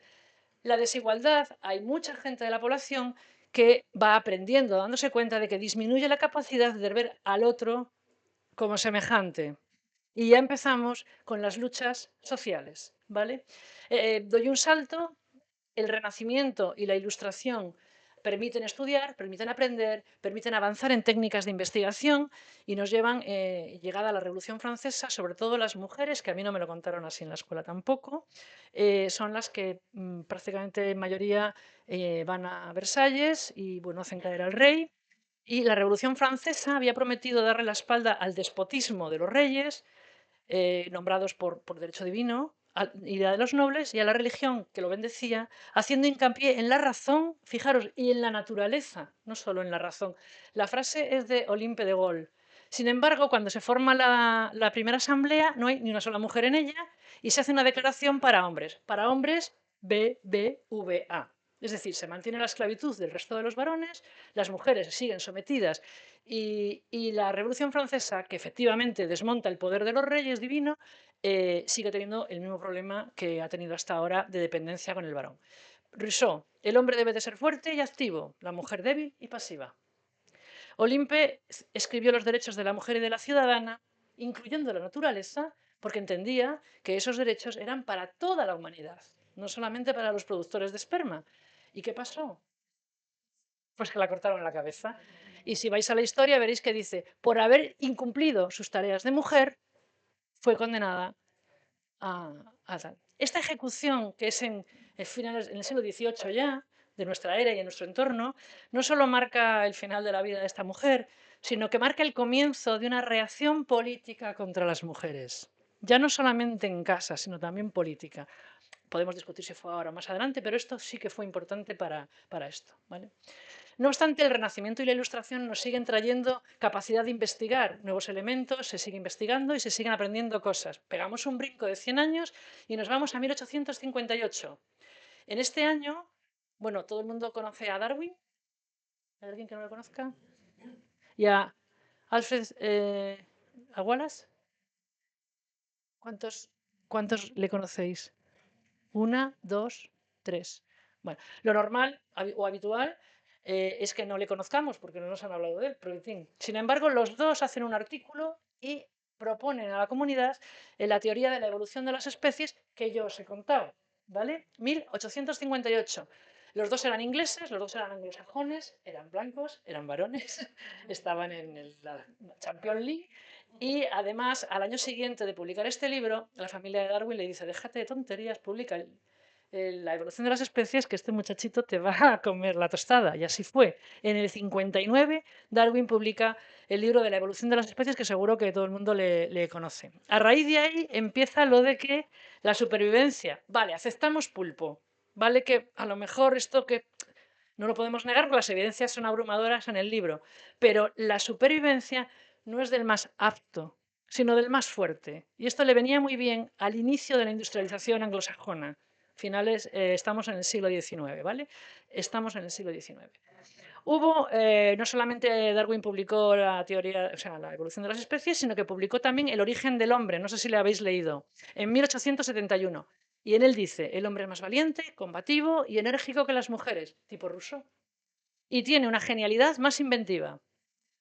La desigualdad, hay mucha gente de la población que va aprendiendo, dándose cuenta de que disminuye la capacidad de ver al otro como semejante. Y ya empezamos con las luchas sociales, ¿vale? Doy un salto, el Renacimiento y la Ilustración permiten estudiar, permiten aprender, permiten avanzar en técnicas de investigación y nos llevan, llegada a la Revolución Francesa, sobre todo las mujeres, que a mí no me lo contaron así en la escuela tampoco, son las que prácticamente en mayoría van a Versalles y bueno, hacen caer al rey. Y la Revolución Francesa había prometido darle la espalda al despotismo de los reyes, nombrados por derecho divino, y la de los nobles, y a la religión que lo bendecía, haciendo hincapié en la razón, fijaros, y en la naturaleza, no solo en la razón. La frase es de Olympe de Gaulle. Sin embargo, cuando se forma la primera asamblea, no hay ni una sola mujer en ella y se hace una declaración para hombres BBVA. Es decir, se mantiene la esclavitud del resto de los varones, las mujeres siguen sometidas y la Revolución Francesa, que efectivamente desmonta el poder de los reyes divino, sigue teniendo el mismo problema que ha tenido hasta ahora de dependencia con el varón. Rousseau, el hombre debe de ser fuerte y activo, la mujer débil y pasiva. Olimpe escribió los derechos de la mujer y de la ciudadana, incluyendo la naturaleza, porque entendía que esos derechos eran para toda la humanidad, no solamente para los productores de esperma. ¿Y qué pasó? Pues que la cortaron la cabeza. Y si vais a la historia veréis que dice, por haber incumplido sus tareas de mujer, fue condenada a tal. Esta ejecución, que es en el siglo XVIII ya, de nuestra era y en nuestro entorno, no solo marca el final de la vida de esta mujer, sino que marca el comienzo de una reacción política contra las mujeres. Ya no solamente en casa, sino también política. Podemos discutir si fue ahora o más adelante, pero esto sí que fue importante para esto. ¿Vale? No obstante, el Renacimiento y la Ilustración nos siguen trayendo capacidad de investigar nuevos elementos, se sigue investigando y se siguen aprendiendo cosas. Pegamos un brinco de 100 años y nos vamos a 1858. En este año, bueno, todo el mundo conoce a Darwin. ¿Hay alguien que no lo conozca? Y a Alfred, a Wallace. ¿Cuántos, cuántos le conocéis? Una, dos, tres. Bueno, lo normal o habitual es que no le conozcamos porque no nos han hablado de él. Pero, en fin. Sin embargo, los dos hacen un artículo y proponen a la comunidad la teoría de la evolución de las especies que yo os he contado. ¿Vale? 1858. Los dos eran ingleses, los dos eran anglosajones, eran blancos, eran varones, estaban en la Champions League y además, al año siguiente de publicar este libro, la familia de Darwin le dice, déjate de tonterías, publica la evolución de las especies, que este muchachito te va a comer la tostada. Y así fue. En el 59, Darwin publica el libro de la evolución de las especies, que seguro que todo el mundo le conoce. A raíz de ahí empieza lo de que la supervivencia, vale, aceptamos pulpo, vale que a lo mejor esto que no lo podemos negar porque las evidencias son abrumadoras en el libro, pero la supervivencia no es del más apto, sino del más fuerte. Y esto le venía muy bien al inicio de la industrialización anglosajona. Finales, estamos en el siglo XIX, ¿vale? Estamos en el siglo XIX. Hubo, no solamente Darwin publicó la teoría, o sea, la evolución de las especies, sino que publicó también El origen del hombre, no sé si le habéis leído, en 1871. Y en él dice, el hombre es más valiente, combativo y enérgico que las mujeres, tipo ruso. Y tiene una genialidad más inventiva.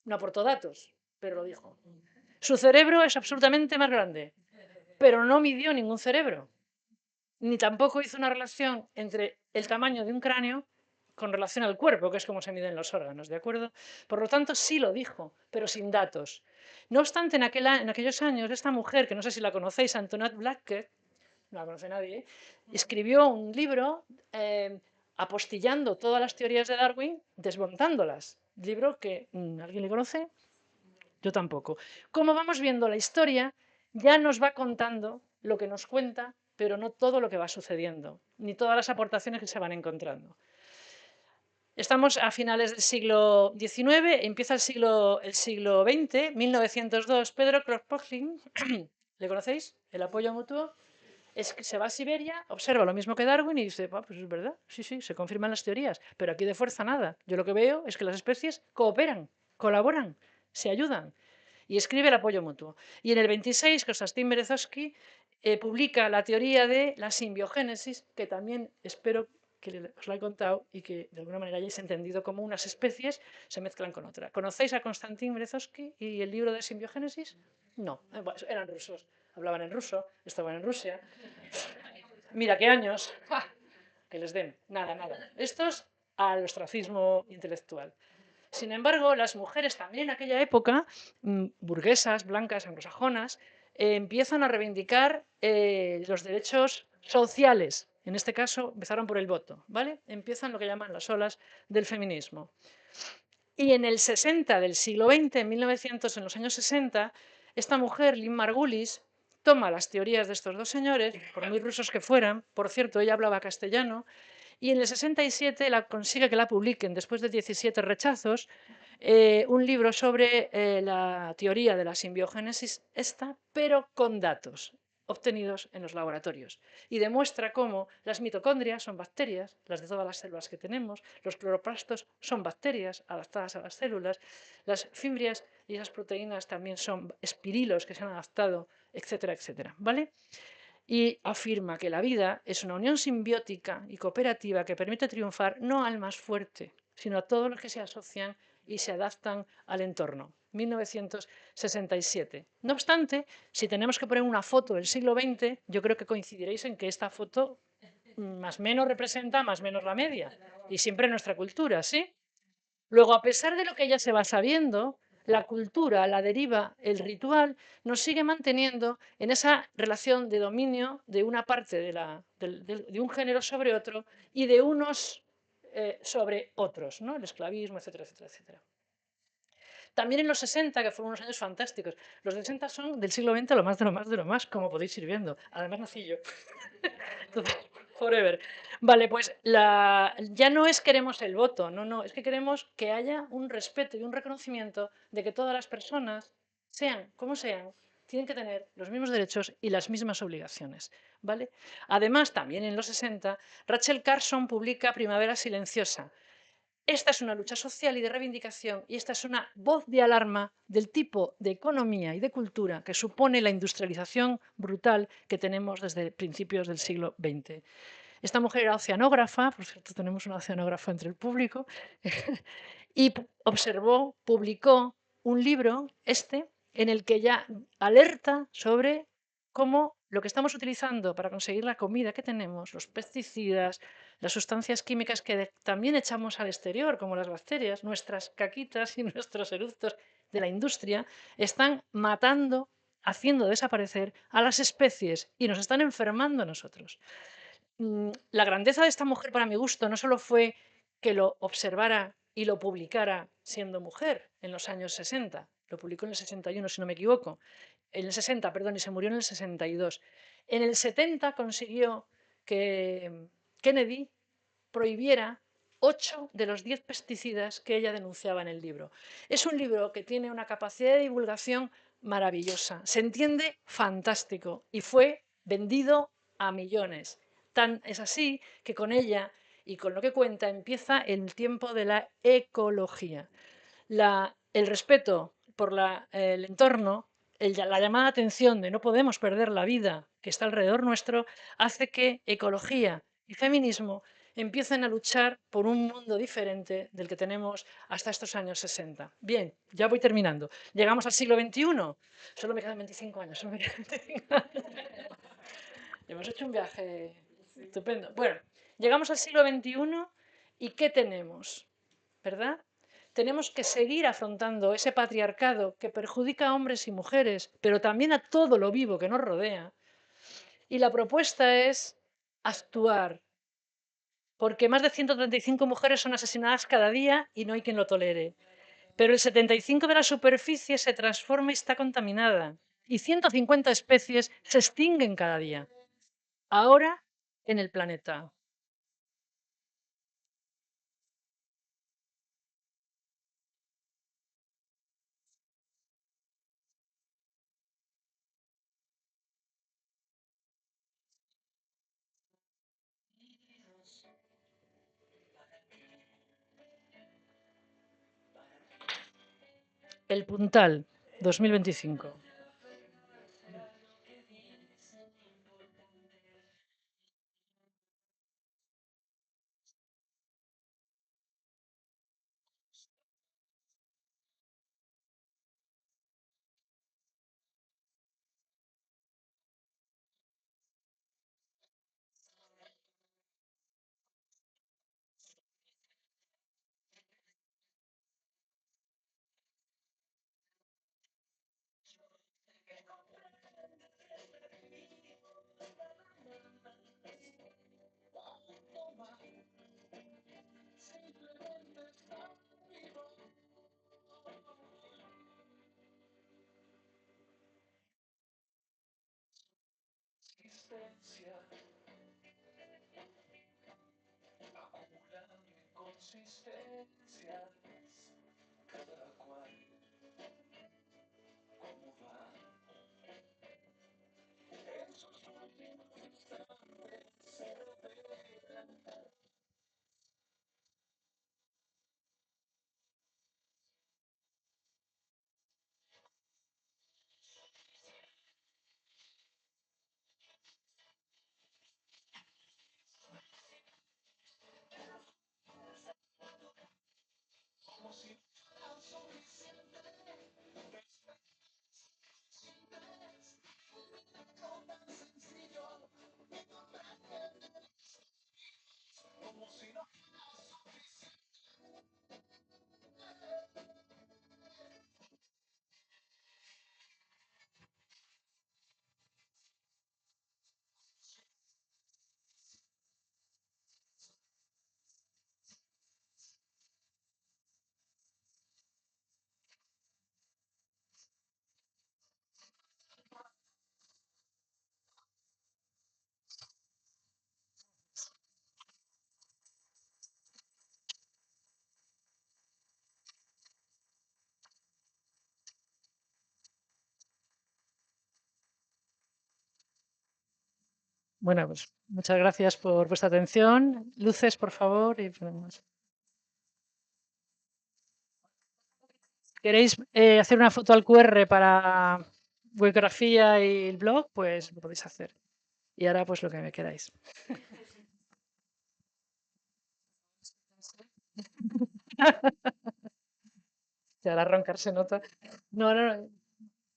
No aportó datos, pero lo dijo. Su cerebro es absolutamente más grande, pero no midió ningún cerebro, ni tampoco hizo una relación entre el tamaño de un cráneo con relación al cuerpo, que es como se miden los órganos, ¿de acuerdo? Por lo tanto, sí lo dijo, pero sin datos. No obstante, en aquellos años, esta mujer, que no sé si la conocéis, Antoinette Blackett, no la conoce nadie, escribió un libro apostillando todas las teorías de Darwin, desmontándolas. Libro que, ¿alguien le conoce? Yo tampoco. Como vamos viendo la historia, ya nos va contando lo que nos cuenta, pero no todo lo que va sucediendo, ni todas las aportaciones que se van encontrando. Estamos a finales del siglo XIX, empieza el siglo XX, 1902. Pedro Kropotkin, ¿le conocéis? El apoyo mutuo. Es que se va a Siberia, observa lo mismo que Darwin y dice, pues es verdad, sí, sí, se confirman las teorías, pero aquí de fuerza nada. Yo lo que veo es que las especies cooperan, colaboran, se ayudan y escribe el apoyo mutuo. Y en el 26, Konstantin Berezovsky publica la teoría de la simbiogénesis, que también espero que os la he contado y que de alguna manera hayáis entendido cómo unas especies se mezclan con otras. ¿Conocéis a Konstantin Berezovsky y el libro de simbiogénesis? No, bueno, eran rusos, hablaban en ruso, estaban en Rusia. Mira qué años, ¡ja! Que les den, nada, nada. Estos al ostracismo intelectual. Sin embargo, las mujeres también en aquella época, burguesas, blancas, anglosajonas, empiezan a reivindicar los derechos sociales. En este caso, empezaron por el voto, ¿vale? Empiezan lo que llaman las olas del feminismo. Y en el 60 del siglo XX, en 1900, en los años 60, esta mujer, Lynn Margulis, toma las teorías de estos dos señores, por muy rusos que fueran, por cierto, ella hablaba castellano, y en el 67 consigue que la publiquen, después de 17 rechazos, un libro sobre la teoría de la simbiogénesis, pero con datos obtenidos en los laboratorios. Y demuestra cómo las mitocondrias son bacterias, las de todas las células que tenemos, los cloroplastos son bacterias adaptadas a las células, las fimbrias y esas proteínas también son espirilos que se han adaptado, etcétera, etcétera. ¿Vale? Y afirma que la vida es una unión simbiótica y cooperativa que permite triunfar no al más fuerte, sino a todos los que se asocian y se adaptan al entorno. 1967. No obstante, si tenemos que poner una foto del siglo XX, yo creo que coincidiréis en que esta foto más o menos representa más o menos la media. Y siempre en nuestra cultura, ¿sí? Luego, a pesar de lo que ya se va sabiendo, la cultura, la deriva, el ritual, nos sigue manteniendo en esa relación de dominio de una parte de un género sobre otro y de unos sobre otros, ¿no? El esclavismo, etcétera, etcétera, etcétera. También en los 60, que fueron unos años fantásticos. Los 60 son del siglo XX lo más de lo más de lo más, como podéis ir viendo. Además nací yo. Entonces, forever. Vale, pues ya no es queremos el voto, no, no, es que queremos que haya un respeto y un reconocimiento de que todas las personas, sean como sean, tienen que tener los mismos derechos y las mismas obligaciones. ¿Vale? Además, también en los 60, Rachel Carson publica Primavera Silenciosa. Esta es una lucha social y de reivindicación y esta es una voz de alarma del tipo de economía y de cultura que supone la industrialización brutal que tenemos desde principios del siglo XX. Esta mujer era oceanógrafa, por cierto, tenemos una oceanógrafa entre el público, y observó, publicó un libro, en el que ya alerta sobre cómo lo que estamos utilizando para conseguir la comida que tenemos, los pesticidas, las sustancias químicas que también echamos al exterior, como las bacterias, nuestras caquitas y nuestros eructos de la industria, están matando, haciendo desaparecer a las especies y nos están enfermando a nosotros. La grandeza de esta mujer, para mi gusto, no solo fue que lo observara y lo publicara siendo mujer en los años 60, lo publicó en el 61, si no me equivoco, en el 60, perdón, y se murió en el 62. En el 70 consiguió que Kennedy prohibiera 8 de los 10 pesticidas que ella denunciaba en el libro. Es un libro que tiene una capacidad de divulgación maravillosa, se entiende fantástico y fue vendido a millones. Tan es así que con ella y con lo que cuenta empieza el tiempo de la ecología. El respeto por el entorno, la llamada de atención de no podemos perder la vida que está alrededor nuestro, hace que ecología y feminismo empiecen a luchar por un mundo diferente del que tenemos hasta estos años 60. Bien, ya voy terminando. Llegamos al siglo XXI. Solo me quedan 25 años. Solo me quedan 25 años. Hemos hecho un viaje estupendo. Bueno, llegamos al siglo XXI y ¿qué tenemos? ¿Verdad? Tenemos que seguir afrontando ese patriarcado que perjudica a hombres y mujeres, pero también a todo lo vivo que nos rodea. Y la propuesta es actuar, porque más de 135 mujeres son asesinadas cada día y no hay quien lo tolere. Pero el 75% de la superficie se transforma y está contaminada. Y 150 especies se extinguen cada día. Ahora en el planeta. El Puntal, 2025. Bueno, pues muchas gracias por vuestra atención. Luces, por favor, y ponemos. ¿Queréis hacer una foto al QR para biografía y el blog? Pues lo podéis hacer. Y ahora pues lo que me queráis. Y ahora roncar se nota. No, no, no.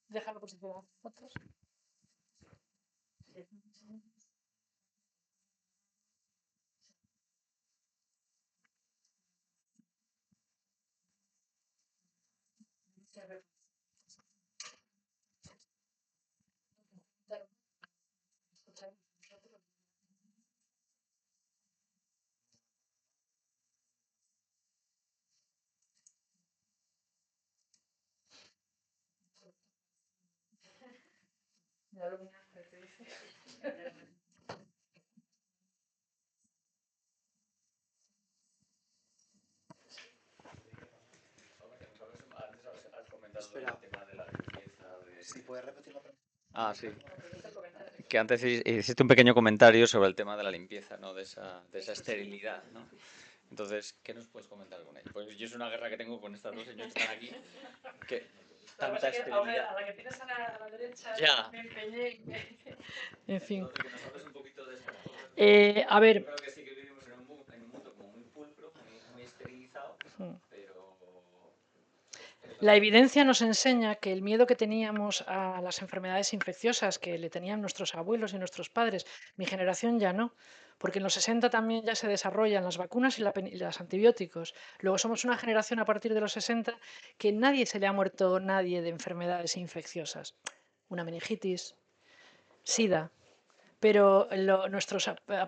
Déjalo posicionar. Fotos. La alumna que dice. Has comentado el tema de la limpieza. Si puedes repetir la pregunta. Ah, sí. Que antes hiciste un pequeño comentario sobre el tema de la limpieza, ¿no? De esa esterilidad, ¿no? Entonces, ¿qué nos puedes comentar con ello? Pues yo es una guerra que tengo con estas dos señoras que están aquí, que tanta esterilidad. A la que tienes a la derecha, Ya. me empeñé. En fin. Entonces, que nos hables un poquito de estas cosas. A ver. Yo creo que sí que vivimos en un mundo como muy pulcro, muy esterilizado, pero La evidencia nos enseña que el miedo que teníamos a las enfermedades infecciosas que le tenían nuestros abuelos y nuestros padres, mi generación ya no, porque en los 60 también ya se desarrollan las vacunas y los antibióticos. Luego somos una generación a partir de los 60 que nadie se le ha muerto nadie de enfermedades infecciosas. Una meningitis, SIDA, pero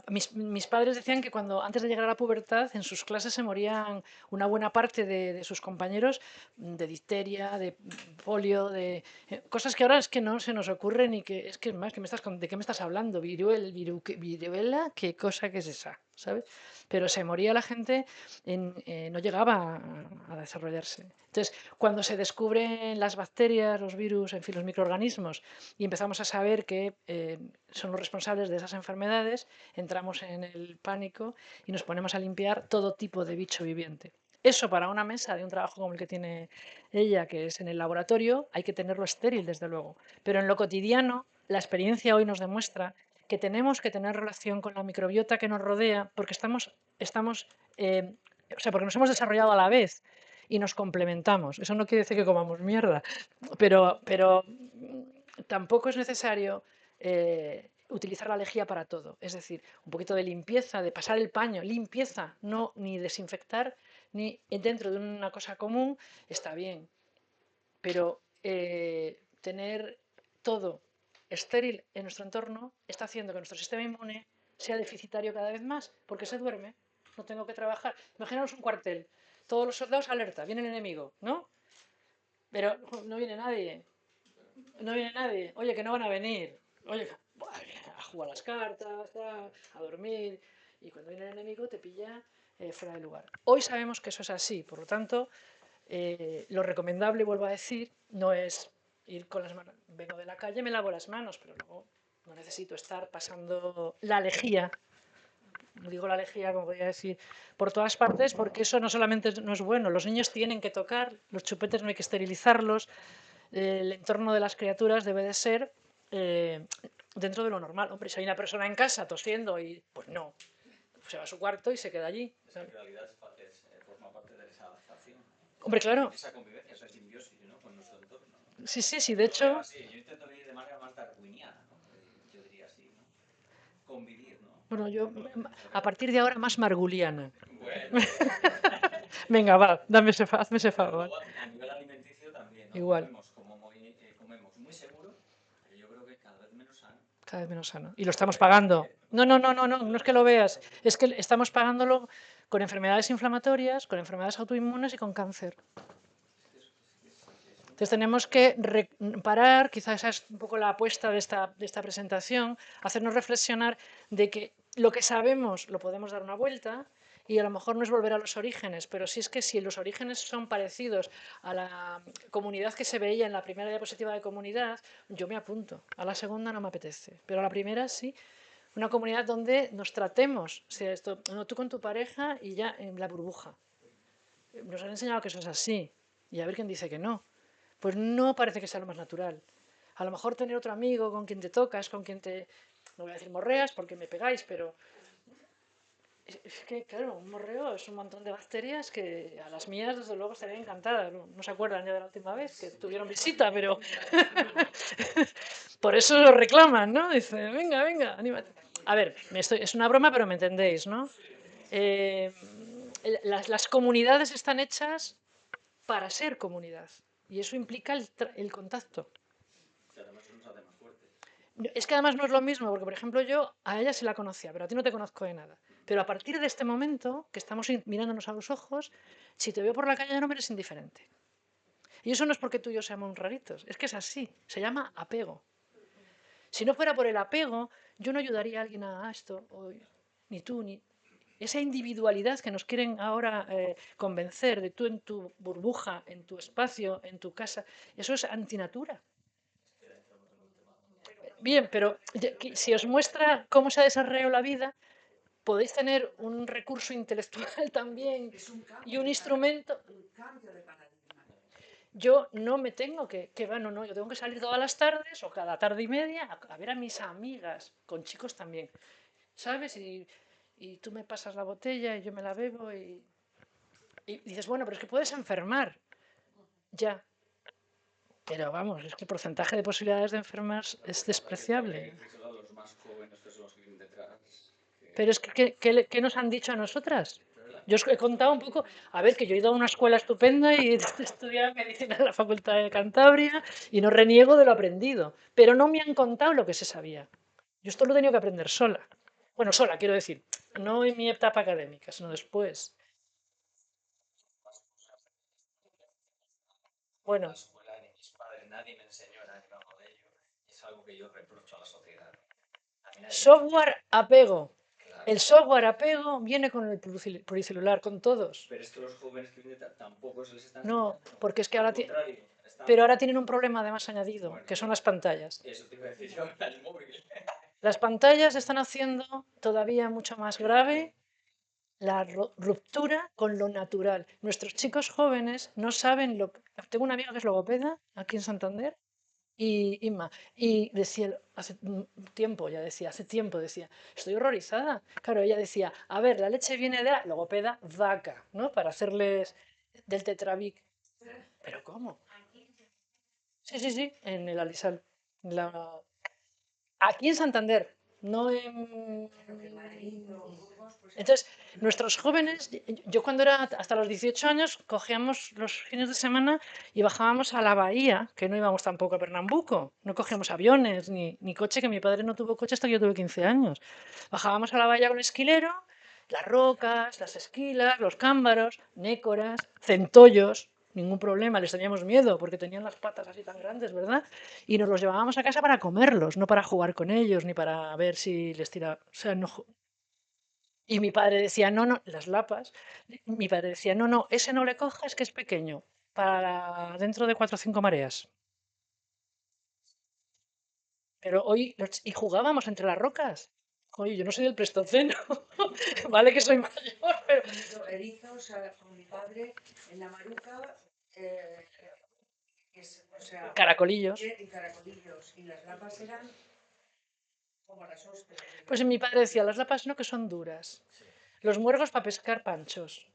mis padres decían que cuando antes de llegar a la pubertad en sus clases se morían una buena parte de sus compañeros de difteria, de polio, de cosas que ahora es que no se nos ocurren y que es que más que ¿de qué me estás hablando? Viruela, ¿qué cosa que es esa? ¿Sabes? Pero se moría la gente, no llegaba a desarrollarse. Entonces, cuando se descubren las bacterias, los virus, en fin, los microorganismos, y empezamos a saber que son los responsables de esas enfermedades, entramos en el pánico y nos ponemos a limpiar todo tipo de bicho viviente. Eso para una mesa de un trabajo como el que tiene ella, que es en el laboratorio, hay que tenerlo estéril, desde luego. Pero en lo cotidiano, la experiencia hoy nos demuestra que tenemos que tener relación con la microbiota que nos rodea porque porque nos hemos desarrollado a la vez y nos complementamos. Eso no quiere decir que comamos mierda, pero tampoco es necesario utilizar la lejía para todo. Es decir, un poquito de limpieza, de pasar el paño, limpieza, no ni desinfectar, ni dentro de una cosa común, está bien. Pero tener todo estéril en nuestro entorno está haciendo que nuestro sistema inmune sea deficitario cada vez más, porque se duerme. No tengo que trabajar. Imaginaos un cuartel. Todos los soldados alerta, viene el enemigo, ¿no? Pero no viene nadie. No viene nadie. Oye, que no van a venir. Oye, a jugar las cartas, a dormir. Y cuando viene el enemigo te pilla fuera de lugar. Hoy sabemos que eso es así. Por lo tanto, lo recomendable, vuelvo a decir, no es ir con las manos. Vengo de la calle, me lavo las manos, pero luego no necesito estar pasando la lejía. Digo la lejía, como podría decir, por todas partes, porque eso no solamente no es bueno. Los niños tienen que tocar, los chupetes no hay que esterilizarlos, el entorno de las criaturas debe de ser dentro de lo normal. Hombre, si hay una persona en casa tosiendo y pues no, se va a su cuarto y se queda allí. en realidad forma parte de esa adaptación. Hombre, claro. Esa convivencia, esa simbiosis, ¿no? Con nuestro entorno. ¿No? Sí, sí, sí, de hecho. Yo intento vivir de manera más darwiniana, ¿no? Yo diría así, ¿no? Convivir, ¿no? Bueno, yo a partir de ahora más marguliana. Bueno. Venga, va, hazme ese favor. A nivel alimenticio también, ¿no? Igual. Comemos muy seguro, pero yo creo que cada vez menos sano. Cada vez menos sano. Y lo estamos pagando. No es que lo veas. Es que estamos pagándolo con enfermedades inflamatorias, con enfermedades autoinmunes y con cáncer. Entonces tenemos que parar, quizás esa es un poco la apuesta de esta presentación, hacernos reflexionar de que lo que sabemos lo podemos dar una vuelta y a lo mejor no es volver a los orígenes, pero sí es que si los orígenes son parecidos a la comunidad que se veía en la primera diapositiva de comunidad, yo me apunto. A la segunda no me apetece, pero a la primera sí. Una comunidad donde nos tratemos, o sea, tú con tu pareja y ya en la burbuja. Nos han enseñado que eso es así y a ver quién dice que no. Pues no parece que sea lo más natural. A lo mejor tener otro amigo con quien te tocas, con quien te... No voy a decir morreas porque me pegáis, pero... Es que, claro, un morreo es un montón de bacterias que a las mías, desde luego, estarían encantadas. No se acuerdan ya de la última vez que tuvieron visita, pero... Por eso lo reclaman, ¿no? Dice, venga, venga, anímate. A ver, es una broma, pero me entendéis, ¿no? Las comunidades están hechas para ser comunidad. Y eso implica el contacto. Es que además no es lo mismo, porque por ejemplo yo a ella se la conocía, pero a ti no te conozco de nada. Pero a partir de este momento, que estamos mirándonos a los ojos, si te veo por la calle ya no me eres indiferente. Y eso no es porque tú y yo seamos raritos, es que es así, se llama apego. Si no fuera por el apego, yo no ayudaría a alguien a esto, ni tú, ni... Esa individualidad que nos quieren ahora convencer de tú en tu burbuja, en tu espacio, en tu casa, eso es antinatura. Bien, pero si os muestra cómo se ha desarrollado la vida, podéis tener un recurso intelectual también y un instrumento. Yo no me tengo bueno, no, yo tengo que salir todas las tardes o cada tarde y media a ver a mis amigas, con chicos también, ¿sabes? Y tú me pasas la botella y yo me la bebo y dices, bueno, pero es que puedes enfermar, ya. Pero vamos, es que el porcentaje de posibilidades de enfermar es despreciable. Pero es que, ¿qué nos han dicho a nosotras? Yo os he contado un poco, a ver, que yo he ido a una escuela estupenda y he estudiado medicina en la Facultad de Cantabria y no reniego de lo aprendido, pero no me han contado lo que se sabía. Yo esto lo he tenido que aprender sola. Bueno, sola, quiero decir, no en mi etapa académica, sino después. Bueno, software apego. El software apego viene con el pluricelular, con todos. Pero es que los jóvenes que vienen tampoco se les están... No, porque es que ahora... Pero ahora tienen un problema además añadido, que son las pantallas. Eso te iba a decir yo, el móvil. Las pantallas están haciendo todavía mucho más grave la ruptura con lo natural. Nuestros chicos jóvenes no saben lo que... Tengo una amiga que es logopeda aquí en Santander y Inma, y decía, hace tiempo, ya decía, hace tiempo decía, estoy horrorizada. Claro, ella decía, a ver, la leche viene de la logopeda vaca, ¿no? Para hacerles del Tetravic. ¿Pero cómo? Sí, sí, sí, en el Alisal. Aquí en Santander, no en... Entonces, nuestros jóvenes, yo cuando era hasta los 18 años, cogíamos los fines de semana y bajábamos a la bahía, que no íbamos tampoco a Pernambuco, no cogíamos aviones ni coche, que mi padre no tuvo coche hasta que yo tuve 15 años. Bajábamos a la bahía con esquilero, las rocas, las esquilas, los cámbaros, nécoras, centollos, ningún problema, les teníamos miedo porque tenían las patas así tan grandes, ¿verdad? Y nos los llevábamos a casa para comerlos, no para jugar con ellos, ni para ver si les tira... O sea, no... Y mi padre decía, no, no, las lapas. Mi padre decía, no, no, ese no le cojas, que es pequeño, para dentro de 4 o 5 mareas. Pero hoy, y jugábamos entre las rocas. Oye, yo no soy del Pleistoceno, vale que soy mayor, pero... Erizos con mi padre en la maruca, o sea, Caracolillos. y caracolillos, y las lapas eran como las ostras. Pues mi padre decía, las lapas no, que son duras. Los muergos para pescar panchos.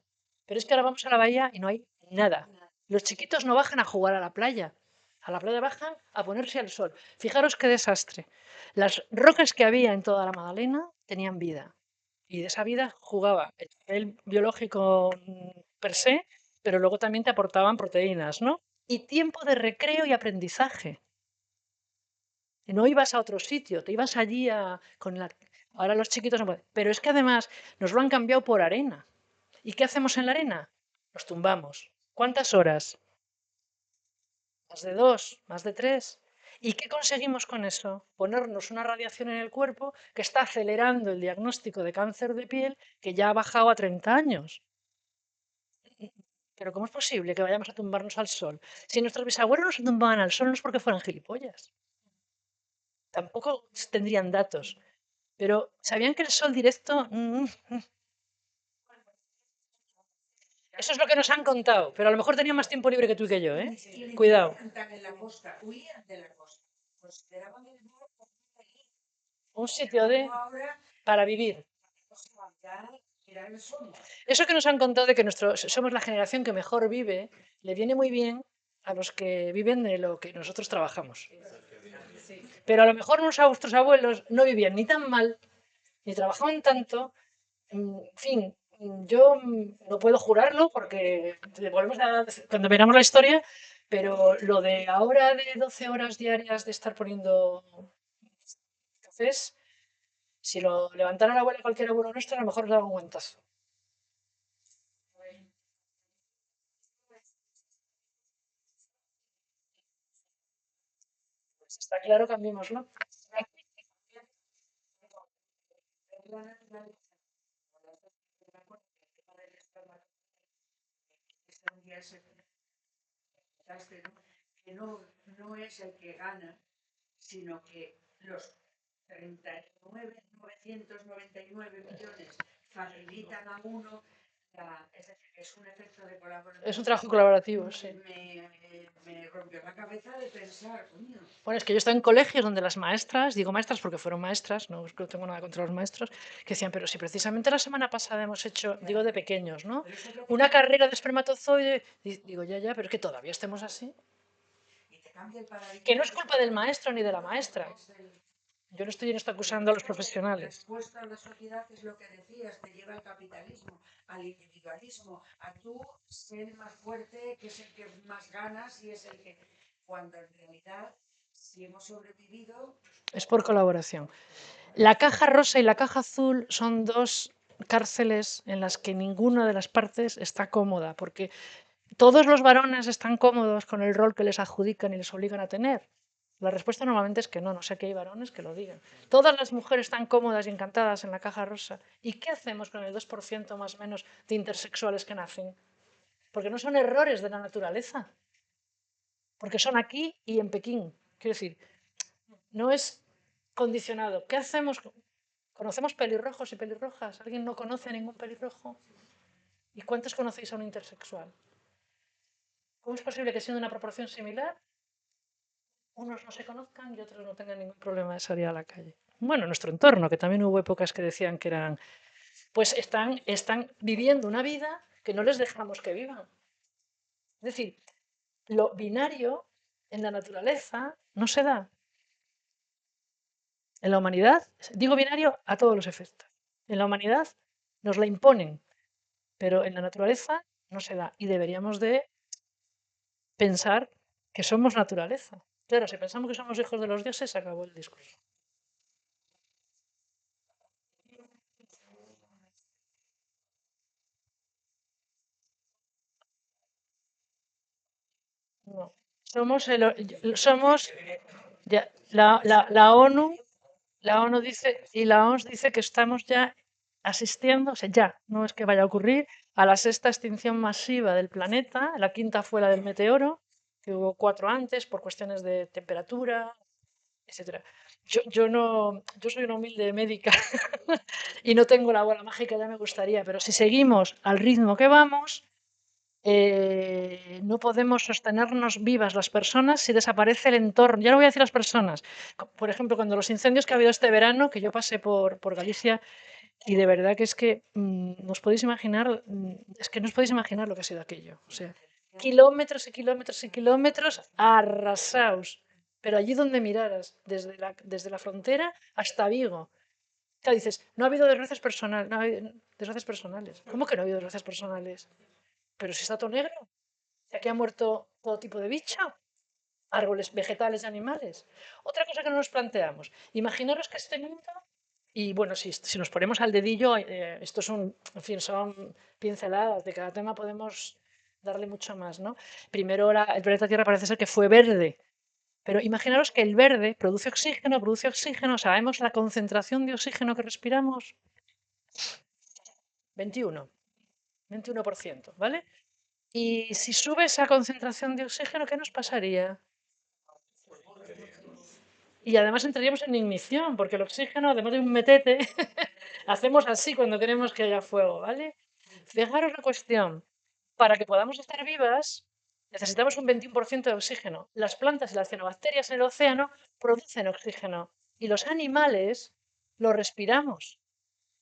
Pero es que ahora vamos a la bahía y no hay nada. Los chiquitos no bajan a jugar a la playa. A la playa bajan a ponerse al sol. Fijaros qué desastre. Las rocas que había en toda la Magdalena tenían vida. Y de esa vida jugaba el papel biológico per se, pero luego también te aportaban proteínas, ¿no? Y tiempo de recreo y aprendizaje. No ibas a otro sitio, te ibas allí con la... Ahora los chiquitos no pueden. Pero es que además nos lo han cambiado por arena. ¿Y qué hacemos en la arena? Nos tumbamos. ¿Cuántas horas? Más de 2, más de 3. ¿Y qué conseguimos con eso? Ponernos una radiación en el cuerpo que está acelerando el diagnóstico de cáncer de piel que ya ha bajado a 30 años. Pero ¿cómo es posible que vayamos a tumbarnos al sol? Si nuestros bisabuelos no se tumbaban al sol no es porque fueran gilipollas. Tampoco tendrían datos. Pero ¿sabían que el sol directo... Eso es lo que nos han contado, pero a lo mejor tenían más tiempo libre que tú y que yo, ¿eh? Cuidado. En la costa, huían de la costa. Consideraban el mar Un sitio para vivir. Eso que nos han contado de que somos la generación que mejor vive, le viene muy bien a los que viven de lo que nosotros trabajamos. Pero a lo mejor nuestros abuelos no vivían ni tan mal, ni trabajaban tanto. En fin, yo no puedo jurarlo porque cuando miramos la historia, pero lo de ahora de 12 horas diarias de estar poniendo cafés, si lo levantara la abuela cualquier abuelo nuestro, a lo mejor le daba un guantazo. Pues está claro, cambiémoslo. la naturaleza, me acuerdo que el tema del espermatozoide, un día se que no es el que gana, sino que los 39.999 millones facilitan a uno, es decir, es un efecto de colaboración. Es un trabajo colaborativo, sí. Me rompió la cabeza de pensar, coño. Bueno, es que yo estaba en colegios donde las maestras, digo maestras porque fueron maestras, no tengo nada contra los maestros, que decían, pero si precisamente la semana pasada hemos hecho, digo de pequeños, ¿no? Una carrera de espermatozoide, digo, ya, pero es que todavía estemos así. Que no es culpa del maestro ni de la maestra. Yo no estoy en esto acusando a los profesionales. La respuesta a la sociedad es lo que decías, te lleva al capitalismo, al individualismo, a tú ser el más fuerte, que es el que más ganas y es el que, cuando en realidad, si hemos sobrevivido... Es por colaboración. La caja rosa y la caja azul son dos cárceles en las que ninguna de las partes está cómoda, porque todos los varones están cómodos con el rol que les adjudican y les obligan a tener. La respuesta normalmente es que no, no sé que hay varones que lo digan. Todas las mujeres están cómodas y encantadas en la caja rosa. ¿Y qué hacemos con el 2% más o menos de intersexuales que nacen? Porque no son errores de la naturaleza, porque son aquí y en Pekín. Quiero decir, no es condicionado. ¿Qué hacemos? ¿Conocemos pelirrojos y pelirrojas? ¿Alguien no conoce a ningún pelirrojo? ¿Y cuántos conocéis a un intersexual? ¿Cómo es posible que siendo una proporción similar unos no se conozcan y otros no tengan ningún problema de salir a la calle? Bueno, en nuestro entorno, que también hubo épocas que decían que eran, pues están viviendo una vida que no les dejamos que vivan. Es decir, lo binario en la naturaleza no se da. En la humanidad, digo binario a todos los efectos. En la humanidad nos la imponen, pero en la naturaleza no se da. Y deberíamos de pensar que somos naturaleza. Claro, si pensamos que somos hijos de los dioses, se acabó el discurso. No. Somos ya, la ONU dice, y la OMS dice que estamos ya asistiendo, o sea, ya, no es que vaya a ocurrir, a la sexta extinción masiva del planeta. La quinta fue la del meteoro, que hubo 4 antes por cuestiones de temperatura, etcétera. Yo soy una humilde médica y no tengo la bola mágica, ya me gustaría, pero si seguimos al ritmo que vamos, no podemos sostenernos vivas las personas si desaparece el entorno. Ya no voy a decir las personas. Por ejemplo, cuando los incendios que ha habido este verano, que yo pasé por Galicia, y de verdad que es que os podéis imaginar, es que no os podéis imaginar lo que ha sido aquello. O sea, kilómetros y kilómetros y kilómetros arrasados. Pero allí donde miraras, desde la frontera hasta Vigo. Claro, dices, no ha habido desgracias personales. No ha habido desgracias personales. ¿Cómo que no ha habido desgracias personales? Pero si está todo negro. Y aquí ha muerto todo tipo de bicho. Árboles, vegetales y animales. Otra cosa que no nos planteamos. Imaginaros que este mundo, y bueno, si nos ponemos al dedillo, estos son, en fin, son pinceladas, de cada tema podemos darle mucho más, ¿no? Primero el planeta Tierra parece ser que fue verde, pero imaginaros que el verde produce oxígeno, sabemos la concentración de oxígeno que respiramos, 21%, ¿vale? Y si sube esa concentración de oxígeno, ¿qué nos pasaría? Y además entraríamos en ignición, porque el oxígeno, además de un metete, hacemos así cuando queremos que haya fuego, ¿vale? Fijaros la cuestión. Para que podamos estar vivas, necesitamos un 21% de oxígeno. Las plantas y las cianobacterias en el océano producen oxígeno y los animales lo respiramos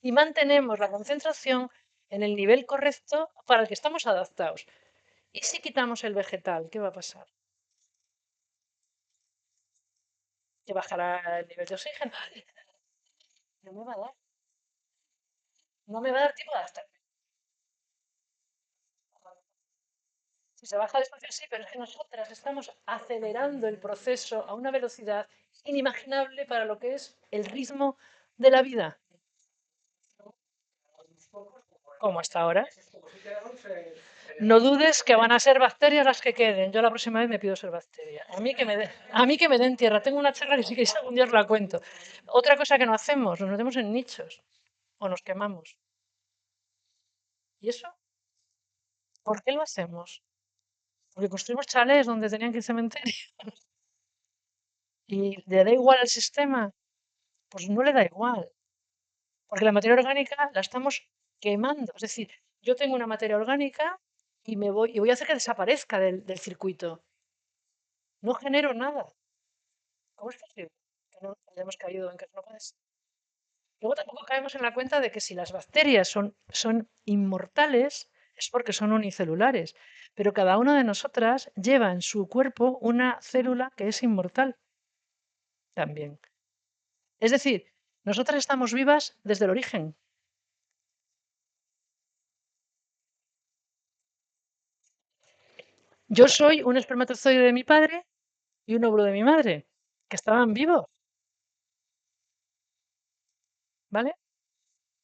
y mantenemos la concentración en el nivel correcto para el que estamos adaptados. ¿Y si quitamos el vegetal, qué va a pasar? Que bajará el nivel de oxígeno. No me va a dar. No me va a dar tiempo de adaptarme. Si se baja despacio, sí, pero es que nosotras estamos acelerando el proceso a una velocidad inimaginable para lo que es el ritmo de la vida. Como hasta ahora. No dudes que van a ser bacterias las que queden. Yo la próxima vez me pido ser bacteria. A mí que me den tierra. Tengo una charla que si queréis algún día os la cuento. Otra cosa que no hacemos, nos metemos en nichos. o nos quemamos. ¿Y eso? ¿Por qué lo hacemos? Porque construimos chalés donde tenían que ir cementerios y le da igual al sistema. Pues no le da igual, porque la materia orgánica la estamos quemando. Es decir, yo tengo una materia orgánica y voy a hacer que desaparezca del circuito. No genero nada. ¿Cómo es posible que no hayamos caído en que no puede ser? Luego tampoco caemos en la cuenta de que si las bacterias son inmortales es porque son unicelulares, pero cada una de nosotras lleva en su cuerpo una célula que es inmortal también. Es decir, nosotras estamos vivas desde el origen. Yo soy un espermatozoide de mi padre y un óvulo de mi madre, que estaban vivos, ¿vale?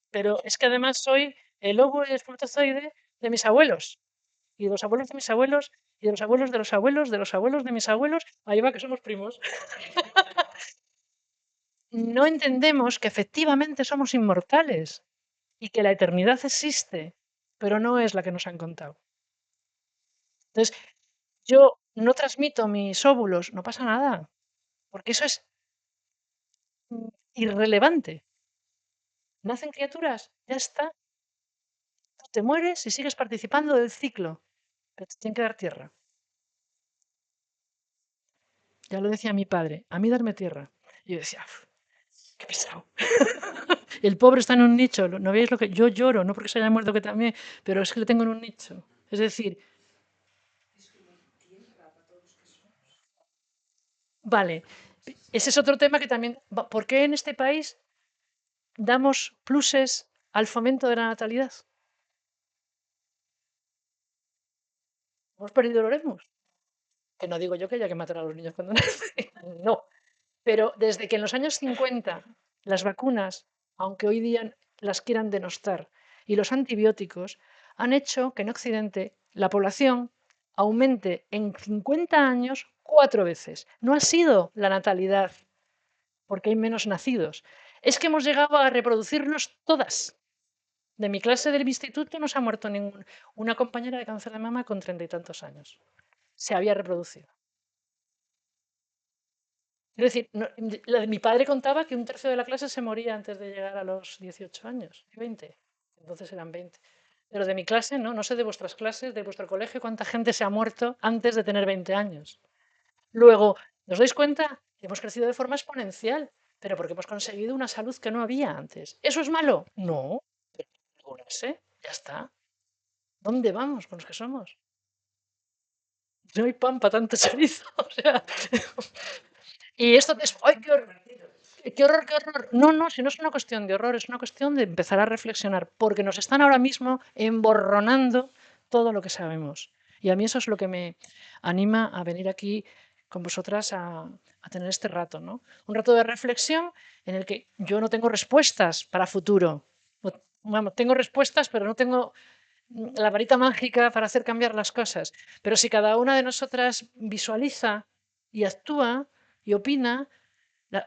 Pero es que además soy el óvulo y el espermatozoide de mis abuelos, y de los abuelos de mis abuelos, y de los abuelos de los abuelos, de los abuelos de mis abuelos, ahí va que somos primos. No entendemos que efectivamente somos inmortales y que la eternidad existe, pero no es la que nos han contado. Entonces, yo no transmito mis óvulos, no pasa nada, porque eso es irrelevante. Nacen criaturas, ya está. Tú te mueres y sigues participando del ciclo, pero te tienen que dar tierra. Ya lo decía mi padre, a mí darme tierra. Y yo decía, "Uf, qué pesado". El pobre está en un nicho, ¿no veis lo que yo lloro? No porque se haya muerto que también, pero es que le tengo en un nicho. Es decir, vale, ese es otro tema que también, ¿por qué en este país damos pluses al fomento de la natalidad? ¿Hemos perdido el Oremus? Que no digo yo que haya que matar a los niños cuando nacen, no. Pero desde que en los años 50 las vacunas, aunque hoy día las quieran denostar, y los antibióticos han hecho que en Occidente la población aumente en 50 años 4 veces. No ha sido la natalidad porque hay menos nacidos. Es que hemos llegado a reproducirnos todas. De mi clase del instituto no se ha muerto ninguna. Una compañera de cáncer de mama con 30 y tantos años. Se había reproducido. Es decir, mi padre contaba que un tercio de la clase se moría antes de llegar a los 18 años, y 20. Entonces eran 20. Pero de mi clase, no sé de vuestras clases, de vuestro colegio, cuánta gente se ha muerto antes de tener 20 años. Luego, ¿os dais cuenta? Hemos crecido de forma exponencial, pero porque hemos conseguido una salud que no había antes. ¿Eso es malo? No, pero curarse, ya está. ¿Dónde vamos con los que somos? No hay pan para tanto chorizo. O sea, y esto es, ¡ay, qué horror! ¡Qué horror, qué horror! No, no, si no es una cuestión de horror, es una cuestión de empezar a reflexionar, porque nos están ahora mismo emborronando todo lo que sabemos. Y a mí eso es lo que me anima a venir aquí con vosotras a tener este rato, ¿no? Un rato de reflexión en el que yo no tengo respuestas para futuro. Vamos, tengo respuestas, pero no tengo la varita mágica para hacer cambiar las cosas. Pero si cada una de nosotras visualiza y actúa y opina,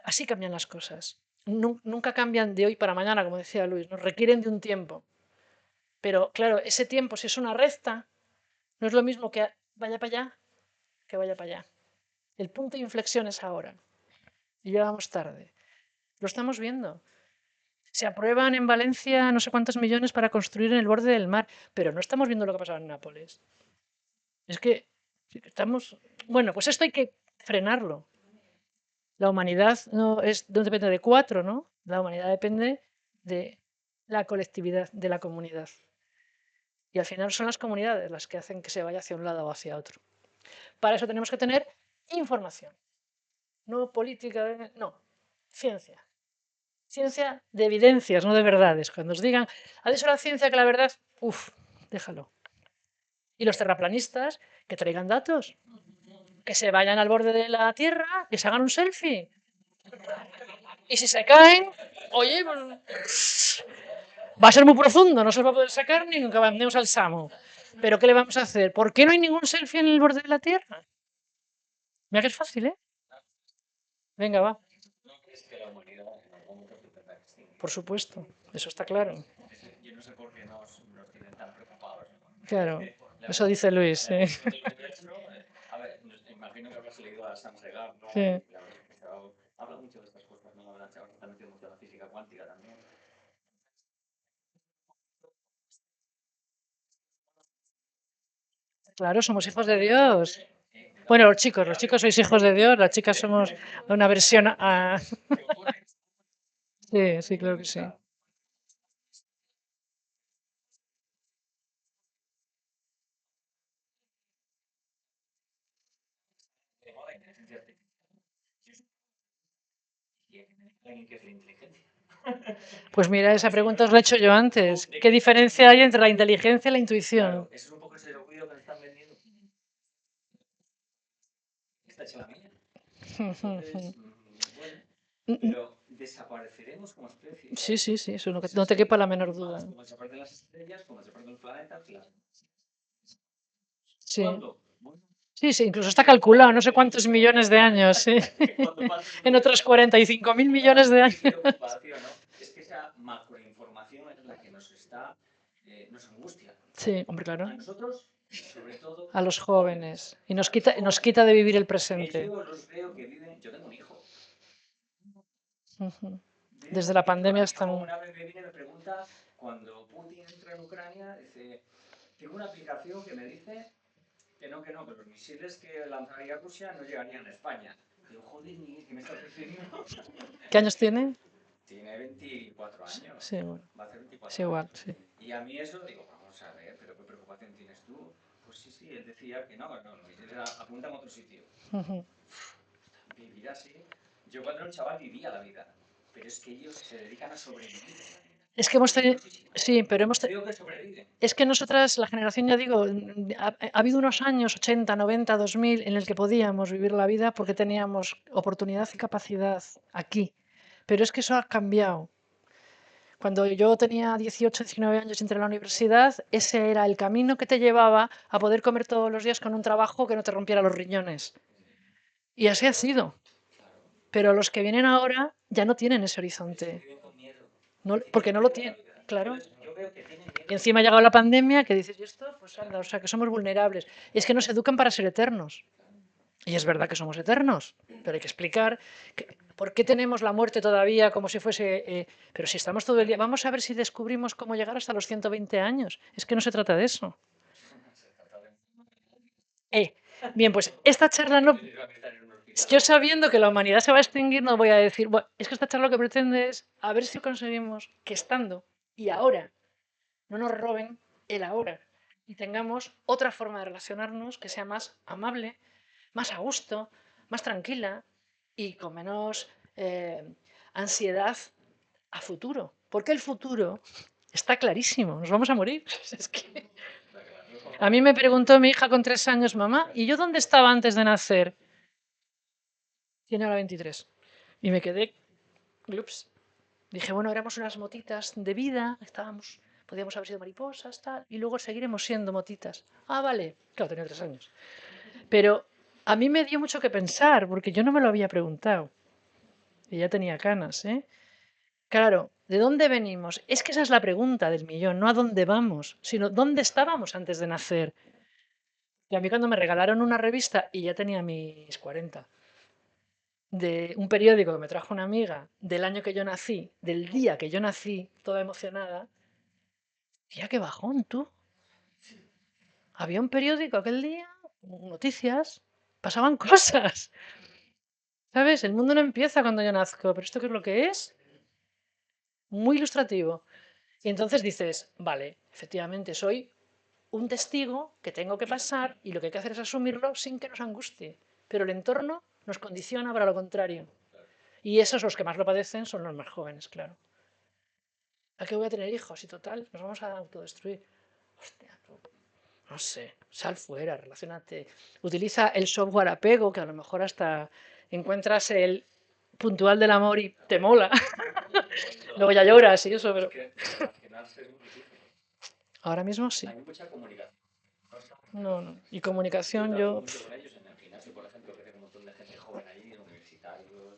así cambian las cosas. Nunca cambian de hoy para mañana, como decía Luis, nos requieren de un tiempo. Pero claro, ese tiempo, si es una recta, no es lo mismo que vaya para allá que vaya para allá. El punto de inflexión es ahora. Y ya vamos tarde. Lo estamos viendo. Se aprueban en Valencia no sé cuántos millones para construir en el borde del mar, pero no estamos viendo lo que ha pasado en Nápoles. Es que estamos... Bueno, pues esto hay que frenarlo. La humanidad no depende de cuatro, ¿no? La humanidad depende de la colectividad, de la comunidad. Y al final son las comunidades las que hacen que se vaya hacia un lado o hacia otro. Para eso tenemos que tener información. No política, no, ciencia. Ciencia de evidencias, no de verdades. Cuando os digan, ¿ha dicho la ciencia que la verdad? Uf, déjalo. Y los terraplanistas, que traigan datos. Que se vayan al borde de la Tierra, que se hagan un selfie. Y si se caen, oye, pues, va a ser muy profundo, no se va a poder sacar ni nunca vamos al Samo. Pero ¿qué le vamos a hacer? ¿Por qué no hay ningún selfie en el borde de la Tierra? Mira que es fácil, ¿eh? Venga, va. Por supuesto, eso está claro. Yo no sé por qué nos tienen tan preocupados. Claro, eso dice Luis. Sí. A ver, imagino que habrás leído a Sam Segard, ¿no? Sí. La verdad es que habla mucho de estas cosas, ¿no? Habla, está metido mucho en la física cuántica también. Claro, somos hijos de Dios. Bueno, los chicos sois hijos de Dios, las chicas somos una versión a... Sí, sí, claro que sí. ¿Qué es la inteligencia? Pues mira, esa pregunta os la he hecho yo antes. ¿Qué diferencia hay entre la inteligencia y la intuición? Claro, eso es un poco ese ruido que nos están vendiendo. Está hecha la mía. Entonces, bueno, pero desapareceremos como especie. Sí, sí, sí, eso no te quepa la menor duda. Como desaparecen las estrellas, como desaparecen los planetas. Sí. ¿Cuándo? Sí, sí, incluso está calculado, no sé cuántos millones de años, sí. En otros 45.000 millones de años. Es que esa macroinformación es la que nos angustia. Sí, hombre, claro. A nosotros, sobre todo. A los jóvenes. Y nos quita de vivir el presente. Yo los veo que viven. Yo tengo un hijo. Desde la pandemia están. Una vez me viene y me pregunta, cuando Putin entra en Ucrania, dice, tengo una aplicación que me dice que los misiles que lanzaría Rusia no llegarían a España. Digo, joder, ¿qué me estás diciendo? ¿Qué años tiene? Tiene 24 años. Sí, bueno. Va a hacer 24 sí, igual, sí. Y a mí eso, digo, vamos a ver, pero ¿qué preocupación tienes tú? Pues sí, él decía que no, los misiles apuntan a otro sitio. Vivir así. Yo cuando era un chaval vivía la vida, pero es que ellos se dedican a sobrevivir. Es que hemos tenido. Sí, pero hemos tenido. Es que nosotras, la generación, ya digo, ha habido unos años, 80, 90, 2000, en el que podíamos vivir la vida porque teníamos oportunidad y capacidad aquí. Pero es que eso ha cambiado. Cuando yo tenía 18, 19 años y entré a la universidad, ese era el camino que te llevaba a poder comer todos los días con un trabajo que no te rompiera los riñones. Y así ha sido. Pero los que vienen ahora ya no tienen ese horizonte. No, porque no lo tienen, claro. Y encima ha llegado la pandemia que dices, ¿y esto? Pues anda, o sea, que somos vulnerables. Y es que nos educan para ser eternos. Y es verdad que somos eternos, pero hay que explicar por qué tenemos la muerte todavía como si fuese... pero si estamos todo el día... Vamos a ver si descubrimos cómo llegar hasta los 120 años. Es que no se trata de eso. Bien, pues esta charla no... Yo sabiendo que la humanidad se va a extinguir, no voy a decir... Bueno, es que esta charla lo que pretende es a ver si conseguimos que estando y ahora no nos roben el ahora y tengamos otra forma de relacionarnos que sea más amable, más a gusto, más tranquila y con menos ansiedad a futuro. Porque el futuro está clarísimo, nos vamos a morir. Es que... A mí me preguntó mi hija con 3 años, mamá, ¿y yo dónde estaba antes de nacer? Tiene ahora 23. Y me quedé, ups. Dije, bueno, éramos unas motitas de vida, podíamos haber sido mariposas, tal, y luego seguiremos siendo motitas. Ah, vale. Claro, tenía 3 años. Pero a mí me dio mucho que pensar, porque yo no me lo había preguntado. Y ya tenía canas, ¿eh? Claro, ¿de dónde venimos? Es que esa es la pregunta del millón, no a dónde vamos, sino dónde estábamos antes de nacer. Y a mí cuando me regalaron una revista, y ya tenía mis 40, de un periódico que me trajo una amiga del año que yo nací, del día que yo nací, toda emocionada, tía, qué bajón tú. Había un periódico aquel día, noticias, pasaban cosas. ¿Sabes? El mundo no empieza cuando yo nazco, pero ¿esto qué es lo que es? Muy ilustrativo. Y entonces dices, vale, efectivamente soy un testigo que tengo que pasar y lo que hay que hacer es asumirlo sin que nos angustie. Pero el entorno nos condiciona para lo contrario. Y esos los que más lo padecen son los más jóvenes, claro. ¿A qué voy a tener hijos? Y total, nos vamos a autodestruir. Hostia, no sé, sal fuera, relacionate. Utiliza el software apego, que a lo mejor hasta encuentras el puntual del amor y te mola. Luego ya lloras y eso, pero... Ahora mismo sí. Hay mucha comunicación. No, no. Y comunicación yo... Con ellos en el gimnasio, por ejemplo, que hay un montón de gente joven ahí, universitarios,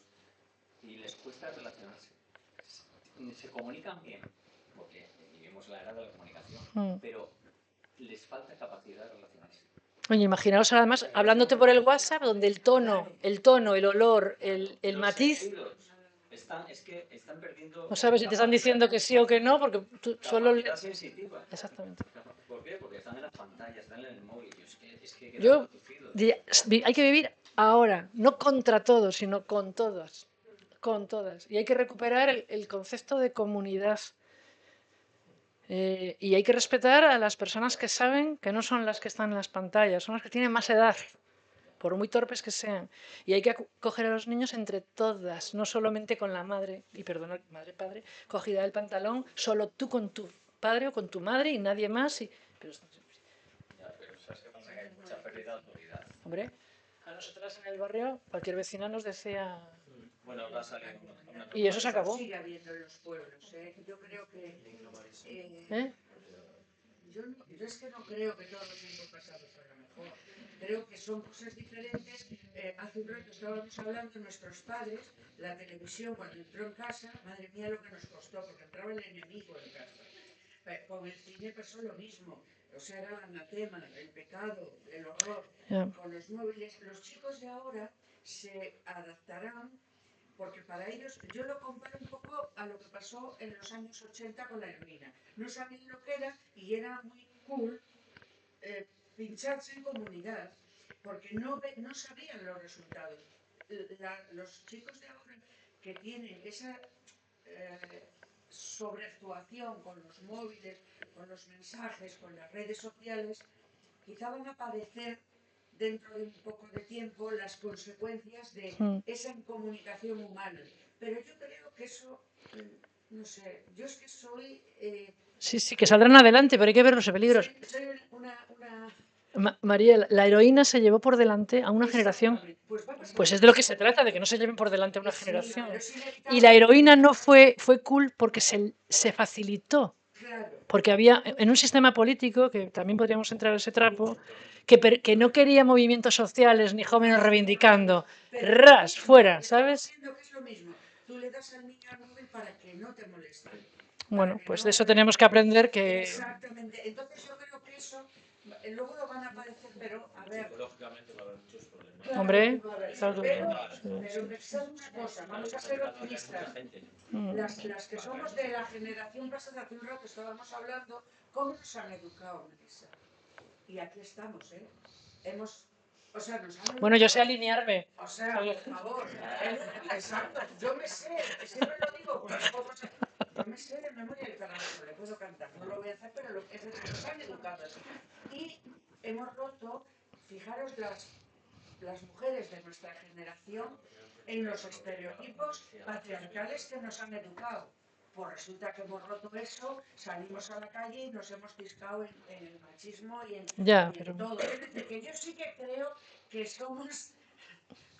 y les cuesta relacionarse se comunican bien, porque vivimos la era de la comunicación, pero les falta capacidad de relacionarse. Oye, imaginaos además hablándote por el WhatsApp, donde el tono, el olor, el matiz, Es que están perdiendo no sabes si te están diciendo que sí o que no, porque tú solo... capacidad sensitiva. Exactamente. ¿Por qué? Porque están en las pantallas, están en el móvil. Es que queda Yo reducido. hay que vivir ahora, no contra todos, sino con todas. Con todas. Y hay que recuperar el concepto de comunidad. Y hay que respetar a las personas que saben que no son las que están en las pantallas, son las que tienen más edad, por muy torpes que sean. Y hay que coger a los niños entre todas, no solamente con la madre, y perdona, madre, padre, cogida del pantalón, solo tú con tu padre o con tu madre y nadie más. Pero, ¿Sabes qué pasa? Que hay mucha pérdida de autoridad. hombre, a nosotras en el barrio cualquier vecina nos decía... Bueno, va a salir y eso se acabó. Sigue habiendo en los pueblos, ¿eh? Yo creo que... Yo es que no creo que todos los tiempos pasados fueran mejor. Creo que son cosas diferentes. Hace un rato estábamos hablando de nuestros padres, la televisión cuando entró en casa, madre mía lo que nos costó, porque entraba el enemigo en casa. Con el cine pasó lo mismo. O sea, era el anatema, el pecado, el horror. Con los móviles, los chicos de ahora se adaptarán, porque para ellos, yo lo comparo un poco a lo que pasó en los años 80 con la heroína. No sabían lo que era y era muy cool pincharse en comunidad, porque no sabían los resultados. Los chicos de ahora que tienen esa sobreactuación con los móviles, con los mensajes, con las redes sociales, quizá van a padecer dentro de un poco de tiempo las consecuencias de esa incomunicación humana. Pero yo creo que eso, no sé, yo es que soy... sí, que saldrán adelante, pero hay que ver los peligros. Soy una Mariel, la heroína se llevó por delante a una generación. Pues es de lo que se trata, de que no se lleven por delante a una generación. Y la heroína no fue cool porque se facilitó. Porque había, en un sistema político, que también podríamos entrar en ese trapo, que no quería movimientos sociales ni jóvenes reivindicando. ¡Ras! Fuera, ¿sabes? Tú le das al niño al móvil para que no te moleste. Bueno, pues de eso tenemos que aprender que... Exactamente. Entonces yo creo que eso luego lo van a padecer, pero a ver... Psicológicamente va a haber muchos problemas. Hombre, pero pensad una cosa, vamos a ser optimistas. Las que somos de la generación pasada, hace un rato estábamos hablando, ¿cómo nos han educado, Melissa? Y aquí estamos, ¿eh? O sea, nos han educado. Bueno, yo sé alinearme. O sea, por favor. Exacto. Yo me sé, siempre lo digo, yo me sé de memoria el carnaval, le puedo cantar, no lo voy a hacer, pero es decir, nos han educado así. Y hemos roto, fijaros las mujeres de nuestra generación en los estereotipos patriarcales que nos han educado. Pues resulta que hemos roto eso, salimos a la calle y nos hemos ciscado en el machismo y en todo. Es decir, que yo sí que creo que somos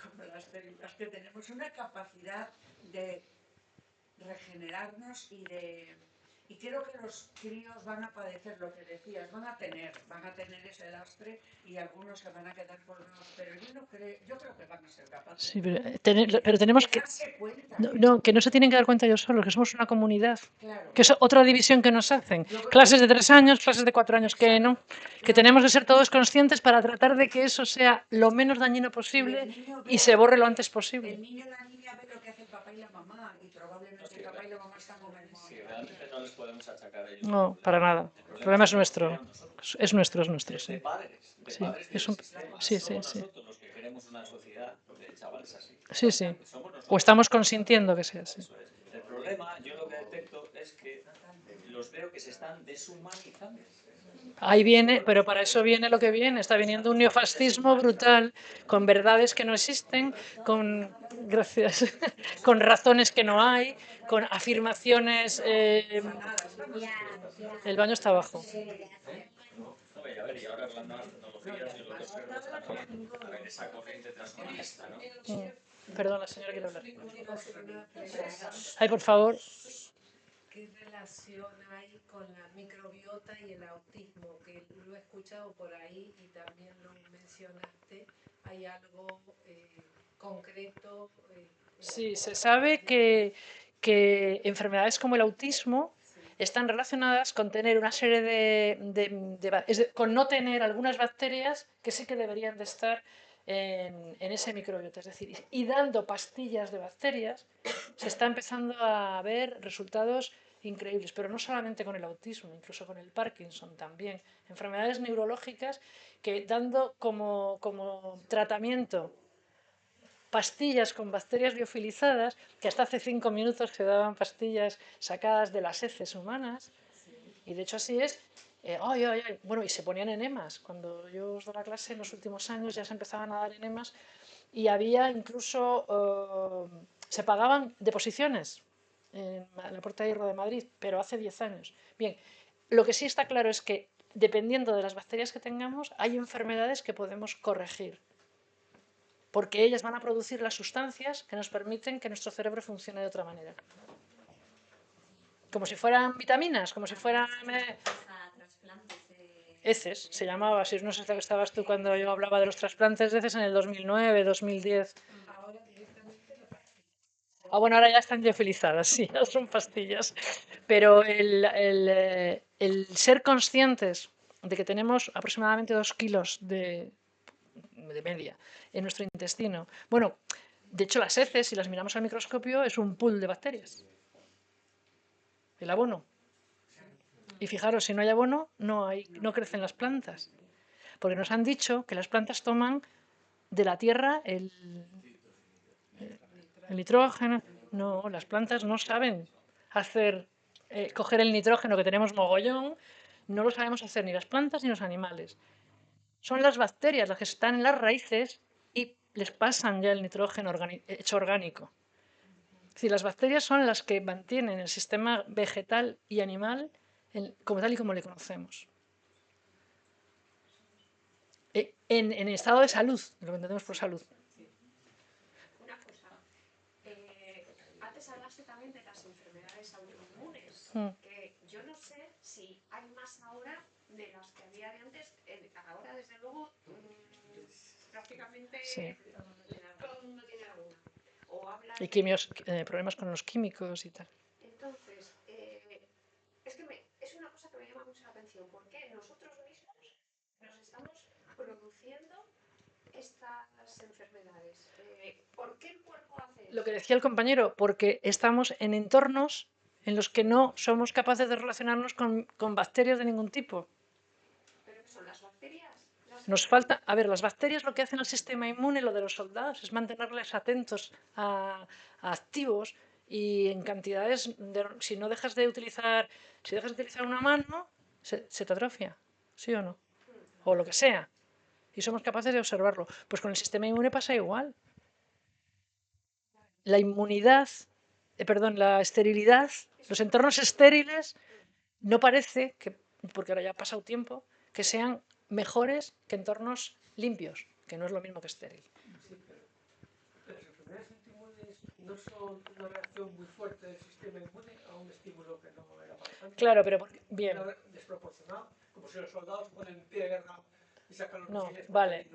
como las que tenemos una capacidad de regenerarnos y creo que los críos van a padecer lo que decías, van a tener ese lastre y algunos se van a quedar colgados, pero yo creo que van a ser capaces. Sí, pero tenemos que... que no se tienen que dar cuenta ellos solos, que somos una comunidad. Claro. Que es otra división que nos hacen. Clases de 3 años, clases de 4 años, que no. Que tenemos que ser todos conscientes para tratar de que eso sea lo menos dañino posible y se borre lo antes posible. El niño y la niña ven lo que hace el papá y la mamá y probablemente el papá y la mamá están con el móvil. Sí, realmente no les podemos achacar a ellos. No, para nada. El problema es nuestro. Es nuestro, sí. De padres sí. Nosotros los que queremos una sociedad de chavales así. Sí. O estamos consintiendo que sea así. El problema, yo lo que detecto es que los veo que se están deshumanizando. Ahí viene, pero para eso viene lo que viene. Está viniendo un neofascismo brutal, con verdades que no existen, con razones que no hay, con afirmaciones. El baño está abajo. A ver, y ahora con las nuevas tecnologías, yo lo que observo es también esa corriente transhumanista, ¿no? Perdona, señora, quiero hablar. Ay, por favor. ¿Qué relación hay con la microbiota y el autismo? Que lo he escuchado por ahí y también lo mencionaste. ¿Hay algo concreto Sí, se sabe que enfermedades como el autismo están relacionadas con tener una serie con no tener algunas bacterias que sí que deberían de estar en ese microbiota. Es decir, y dando pastillas de bacterias se está empezando a ver resultados increíbles, pero no solamente con el autismo, incluso con el Parkinson también. Enfermedades neurológicas que dando como tratamiento pastillas con bacterias liofilizadas, que hasta hace 5 minutos se daban pastillas sacadas de las heces humanas, y de hecho así es. Ay, ay, ay. Bueno, y se ponían enemas. Cuando yo os doy la clase en los últimos años ya se empezaban a dar enemas y había incluso, se pagaban deposiciones en la Puerta de Hierro de Madrid, pero hace 10 años. Bien, lo que sí está claro es que dependiendo de las bacterias que tengamos, hay enfermedades que podemos corregir porque ellas van a producir las sustancias que nos permiten que nuestro cerebro funcione de otra manera. Como si fueran vitaminas, como si fueran heces, se llamaba. Si no sé si estabas tú cuando yo hablaba de los trasplantes de heces en el 2009, 2010. Ah, bueno, ahora ya están liofilizadas, sí, ya son pastillas. Pero el ser conscientes de que tenemos aproximadamente 2 kilos de media en nuestro intestino. Bueno, de hecho las heces, si las miramos al microscopio, es un pool de bacterias. El abono. Y fijaros, si no hay abono, no crecen las plantas. Porque nos han dicho que las plantas toman de la tierra el nitrógeno. No, las plantas no saben coger el nitrógeno que tenemos mogollón, no lo sabemos hacer ni las plantas ni los animales. Son las bacterias las que están en las raíces y les pasan ya el nitrógeno hecho orgánico. Es decir, las bacterias son las que mantienen el sistema vegetal y animal como tal y como le conocemos. En estado de salud, lo que entendemos por salud. Una cosa, antes hablaste también de las enfermedades autoinmunes, que yo no sé si hay más ahora de las que había de antes. Ahora, desde luego, prácticamente Sí. todo el mundo tiene alguna. O hablan Y problemas con los químicos y tal. Entonces, es una cosa que me llama mucho la atención. ¿Por qué nosotros mismos nos estamos produciendo estas enfermedades? ¿Por qué el cuerpo hace eso? Lo que decía el compañero, porque estamos en entornos en los que no somos capaces de relacionarnos con bacterias de ningún tipo. ¿Pero qué son las bacterias? Nos falta, a ver, las bacterias lo que hacen al sistema inmune, lo de los soldados, es mantenerles atentos a activos y en cantidades, si dejas de utilizar una mano, se te atrofia, ¿sí o no? O lo que sea. Y somos capaces de observarlo. Pues con el sistema inmune pasa igual. La inmunidad, la esterilidad, los entornos estériles, no parece que, porque ahora ya ha pasado tiempo, que sean mejores que entornos limpios, que no es lo mismo que estéril. Sí, pero las enfermedades autoinmunes no son una reacción muy fuerte del sistema inmune a un estímulo que no era para tanto. Claro, pero bien. Desproporcionado, como si los soldados ponen en pie de guerra y sacan los misiles. Vale.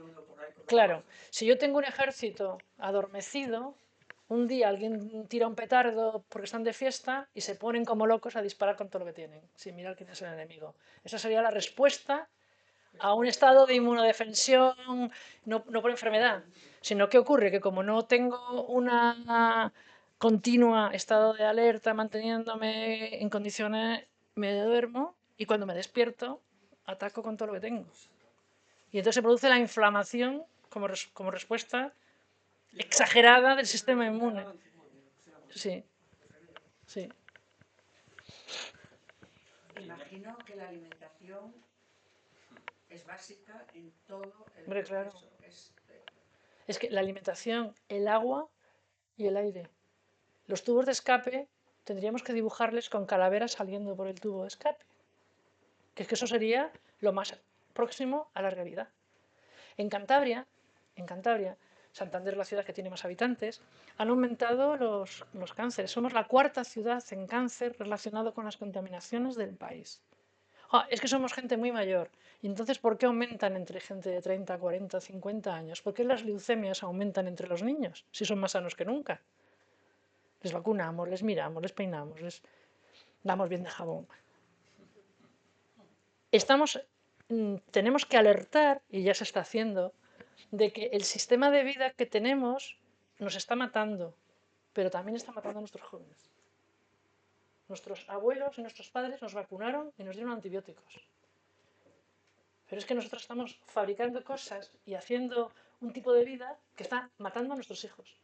Claro, si yo tengo un ejército adormecido, un día alguien tira un petardo porque están de fiesta y se ponen como locos a disparar con todo lo que tienen, sin mirar quién es el enemigo. Esa sería la respuesta a un estado de inmunodefensión, no por enfermedad, sino que ocurre que como no tengo una continua estado de alerta manteniéndome en condiciones, me duermo y cuando me despierto ataco con todo lo que tengo. Y entonces se produce la inflamación como respuesta exagerada del sistema inmune. Sí, sí. Imagino que la alimentación es básica en todo el Hombre, claro. proceso. Es que la alimentación, el agua y el aire. Los tubos de escape tendríamos que dibujarles con calaveras saliendo por el tubo de escape. Que es que eso sería lo más próximo a la realidad. En Cantabria, Santander, la ciudad que tiene más habitantes, han aumentado los cánceres. Somos la cuarta ciudad en cáncer relacionado con las contaminaciones del país. Es que somos gente muy mayor. Y entonces, ¿por qué aumentan entre gente de 30, 40, 50 años? ¿Por qué las leucemias aumentan entre los niños si son más sanos que nunca? Les vacunamos, les miramos, les peinamos, les damos bien de jabón. Tenemos que alertar, y ya se está haciendo, de que el sistema de vida que tenemos nos está matando, pero también está matando a nuestros jóvenes. Nuestros abuelos y nuestros padres nos vacunaron y nos dieron antibióticos. Pero es que nosotros estamos fabricando cosas y haciendo un tipo de vida que está matando a nuestros hijos.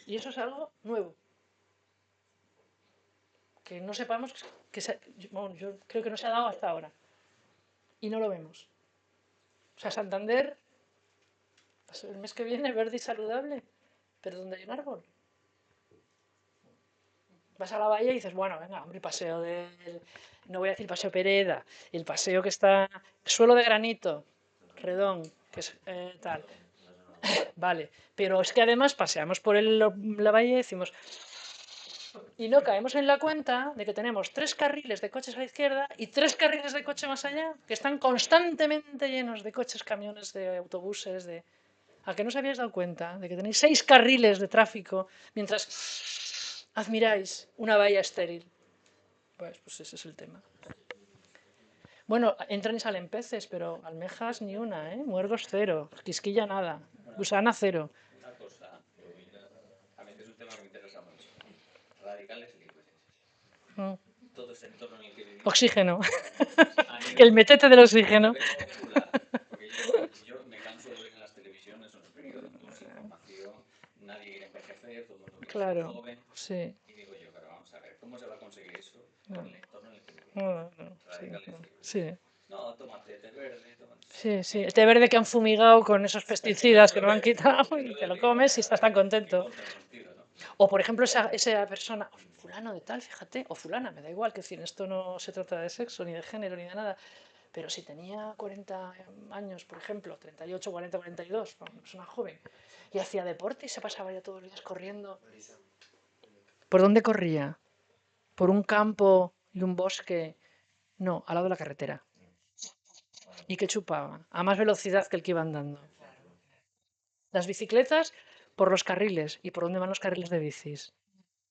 Y eso es algo nuevo. Que no sepamos bueno, yo creo que no se ha dado hasta ahora. Y no lo vemos. O sea, Santander, pues el mes que viene, verde y saludable, pero ¿dónde hay un árbol? Vas a la bahía y dices, bueno, venga, hombre, paseo del... No voy a decir paseo Pereda, el paseo que está... Suelo de granito, redón, que es tal. Vale, pero es que además paseamos por la bahía y decimos... Y no caemos en la cuenta de que tenemos 3 carriles de coches a la izquierda y 3 carriles de coche más allá, que están constantemente llenos de coches, camiones, de autobuses, de... ¿A que no os habíais dado cuenta de que tenéis 6 carriles de tráfico mientras admiráis una bahía estéril? Pues ese es el tema. Bueno, entran y salen peces, pero almejas ni una, ¿eh? Muergos cero, quisquilla nada, gusana cero. Una cosa, a mí es un tema que me interesa mucho. Radicales libres. Todo ese entorno en el que vivimos. Oxígeno. Que el metete del oxígeno. Porque yo me canso de ver en las televisiones, en los periódicos, información, nadie quiere envejecer, todo el mundo quiere ser joven. Sí. Y digo yo, pero vamos a ver, ¿cómo se va a conseguir eso con el entorno en el que vivimos? Radicales libres. Sí. No, tómate té verde, tómate... Sí, el té verde que han fumigado con esos pesticidas que no han quitado y te lo comes y estás tan contento. O, por ejemplo, esa persona, fulano de tal, fíjate, o fulana, me da igual, que decir, esto no se trata de sexo, ni de género, ni de nada, pero si tenía 40 años, por ejemplo, 38, 40, 42, una persona joven, y hacía deporte y se pasaba ya todos los días corriendo. ¿Por dónde corría? ¿Por un campo y un bosque? No, al lado de la carretera. ¿Y qué chupaba? A más velocidad que el que iba andando. Las bicicletas por los carriles. ¿Y por dónde van los carriles de bicis?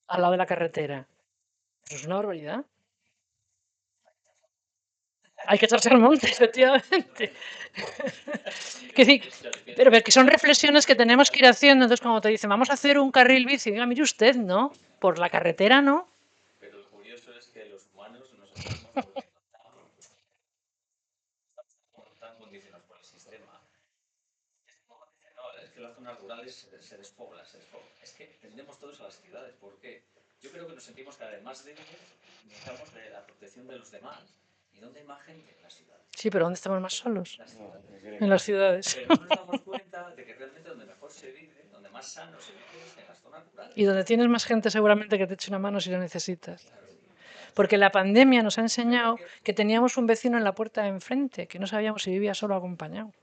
Al lado de la carretera. Eso es una barbaridad. Hay que echarse al monte, efectivamente. Pero que son reflexiones que tenemos que ir haciendo. Entonces, cuando te dicen, vamos a hacer un carril bici, diga, mire usted, ¿no? Por la carretera, ¿no? Pero lo curioso es que los humanos nos estamos tan condicionados por el sistema. Es que las zonas rurales se despoblan. Es que tendemos todos a las ciudades. ¿Por qué? Yo creo que nos sentimos cada vez más débiles, necesitamos de la protección de los demás. ¿Y dónde hay más gente? En las ciudades. Sí, pero ¿dónde estamos más solos? En las ciudades. Pero no nos damos cuenta de que realmente donde mejor se vive, donde más sano se vive, es en las zonas rurales. Y donde tienes más gente seguramente que te eche una mano si lo necesitas. Porque la pandemia nos ha enseñado que teníamos un vecino en la puerta de enfrente, que no sabíamos si vivía solo o acompañado.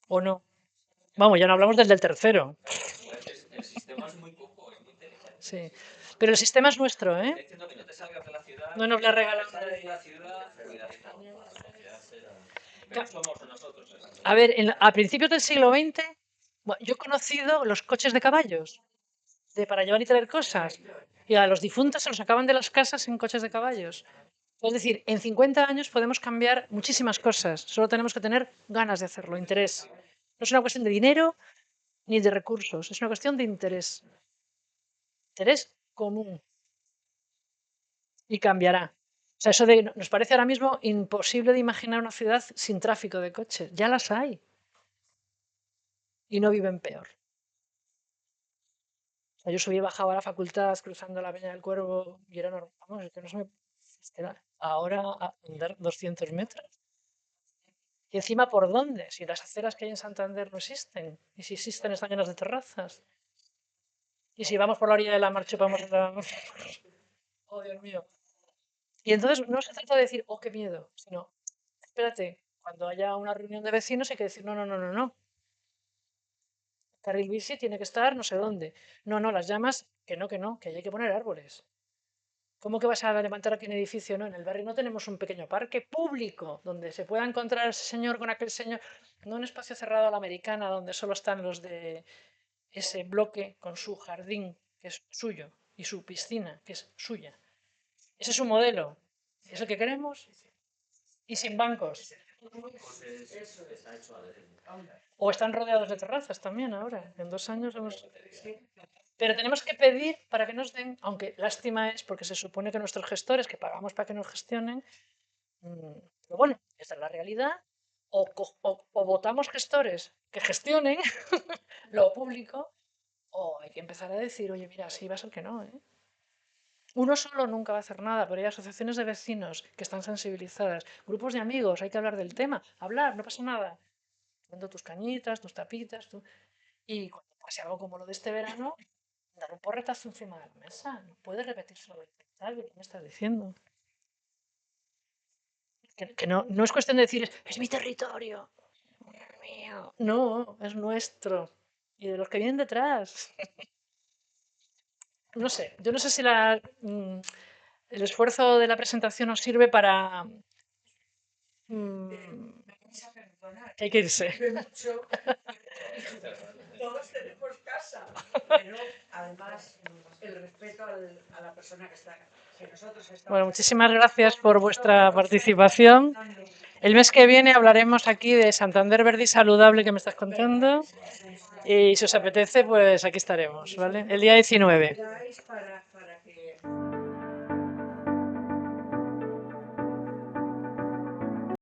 ¿O no? Vamos, ya no hablamos del tercero. El sistema es muy poco, es muy inteligente. Sí. Pero el sistema es nuestro, ¿eh? Diciendo que no te salgas de la ciudad. No nos la regalan. A ver, a principios del siglo XX, yo he conocido los coches de caballos para llevar y traer cosas. Y a los difuntos se los sacaban de las casas en coches de caballos. Es decir, en 50 años podemos cambiar muchísimas cosas. Solo tenemos que tener ganas de hacerlo, interés. No es una cuestión de dinero ni de recursos, es una cuestión de interés. Interés común. Y cambiará. O sea, nos parece ahora mismo imposible de imaginar una ciudad sin tráfico de coches. Ya las hay. Y no viven peor. O sea, yo subí y bajaba a la facultad cruzando la Peña del Cuervo y era normal. Vamos, es que no se me... Ahora a andar 200 metros. Y encima, ¿por dónde? Si las aceras que hay en Santander no existen. Y si existen, están llenas de terrazas. Y si vamos por la orilla de la mar, chupamos la... Oh, Dios mío. Y entonces no se trata de decir, oh, qué miedo, sino, espérate, cuando haya una reunión de vecinos hay que decir, no. El carril bici tiene que estar no sé dónde. No, las llamas, que no, que hay que poner árboles. ¿Cómo que vas a levantar aquí un edificio? No, en el barrio no tenemos un pequeño parque público donde se pueda encontrar ese señor con aquel señor, no un espacio cerrado a la americana donde solo están los de ese bloque con su jardín que es suyo, y su piscina, que es suya. Ese es su modelo. ¿Es el que queremos? Y sin bancos. O están rodeados de terrazas también ahora. En 2 años hemos... Pero tenemos que pedir para que nos den, aunque lástima es porque se supone que nuestros gestores, que pagamos para que nos gestionen, pero bueno, esta es la realidad. O votamos gestores que gestionen lo público, o hay que empezar a decir, oye, mira, sí va a ser que no, ¿eh? Uno solo nunca va a hacer nada, pero hay asociaciones de vecinos que están sensibilizadas, grupos de amigos, hay que hablar del tema, hablar, no pasa nada. Poniendo tus cañitas, tus tapitas, y cuando pase algo como lo de este verano, dar un porretazo encima de la mesa. No puede repetirse lo del ¿qué me estás diciendo? Que no es cuestión de decir, es mi territorio, mío. No, es nuestro. Y de los que vienen detrás. No sé, yo no sé si el esfuerzo de la presentación nos sirve para... que hay que irse. Todos tenemos casa, pero además el respeto a la persona que está. Que nosotros estamos. Bueno, muchísimas gracias por vuestra participación. El mes que viene hablaremos aquí de Santander Verde y Saludable que me estás contando. Y si os apetece, pues aquí estaremos, ¿vale? El día 19. Para que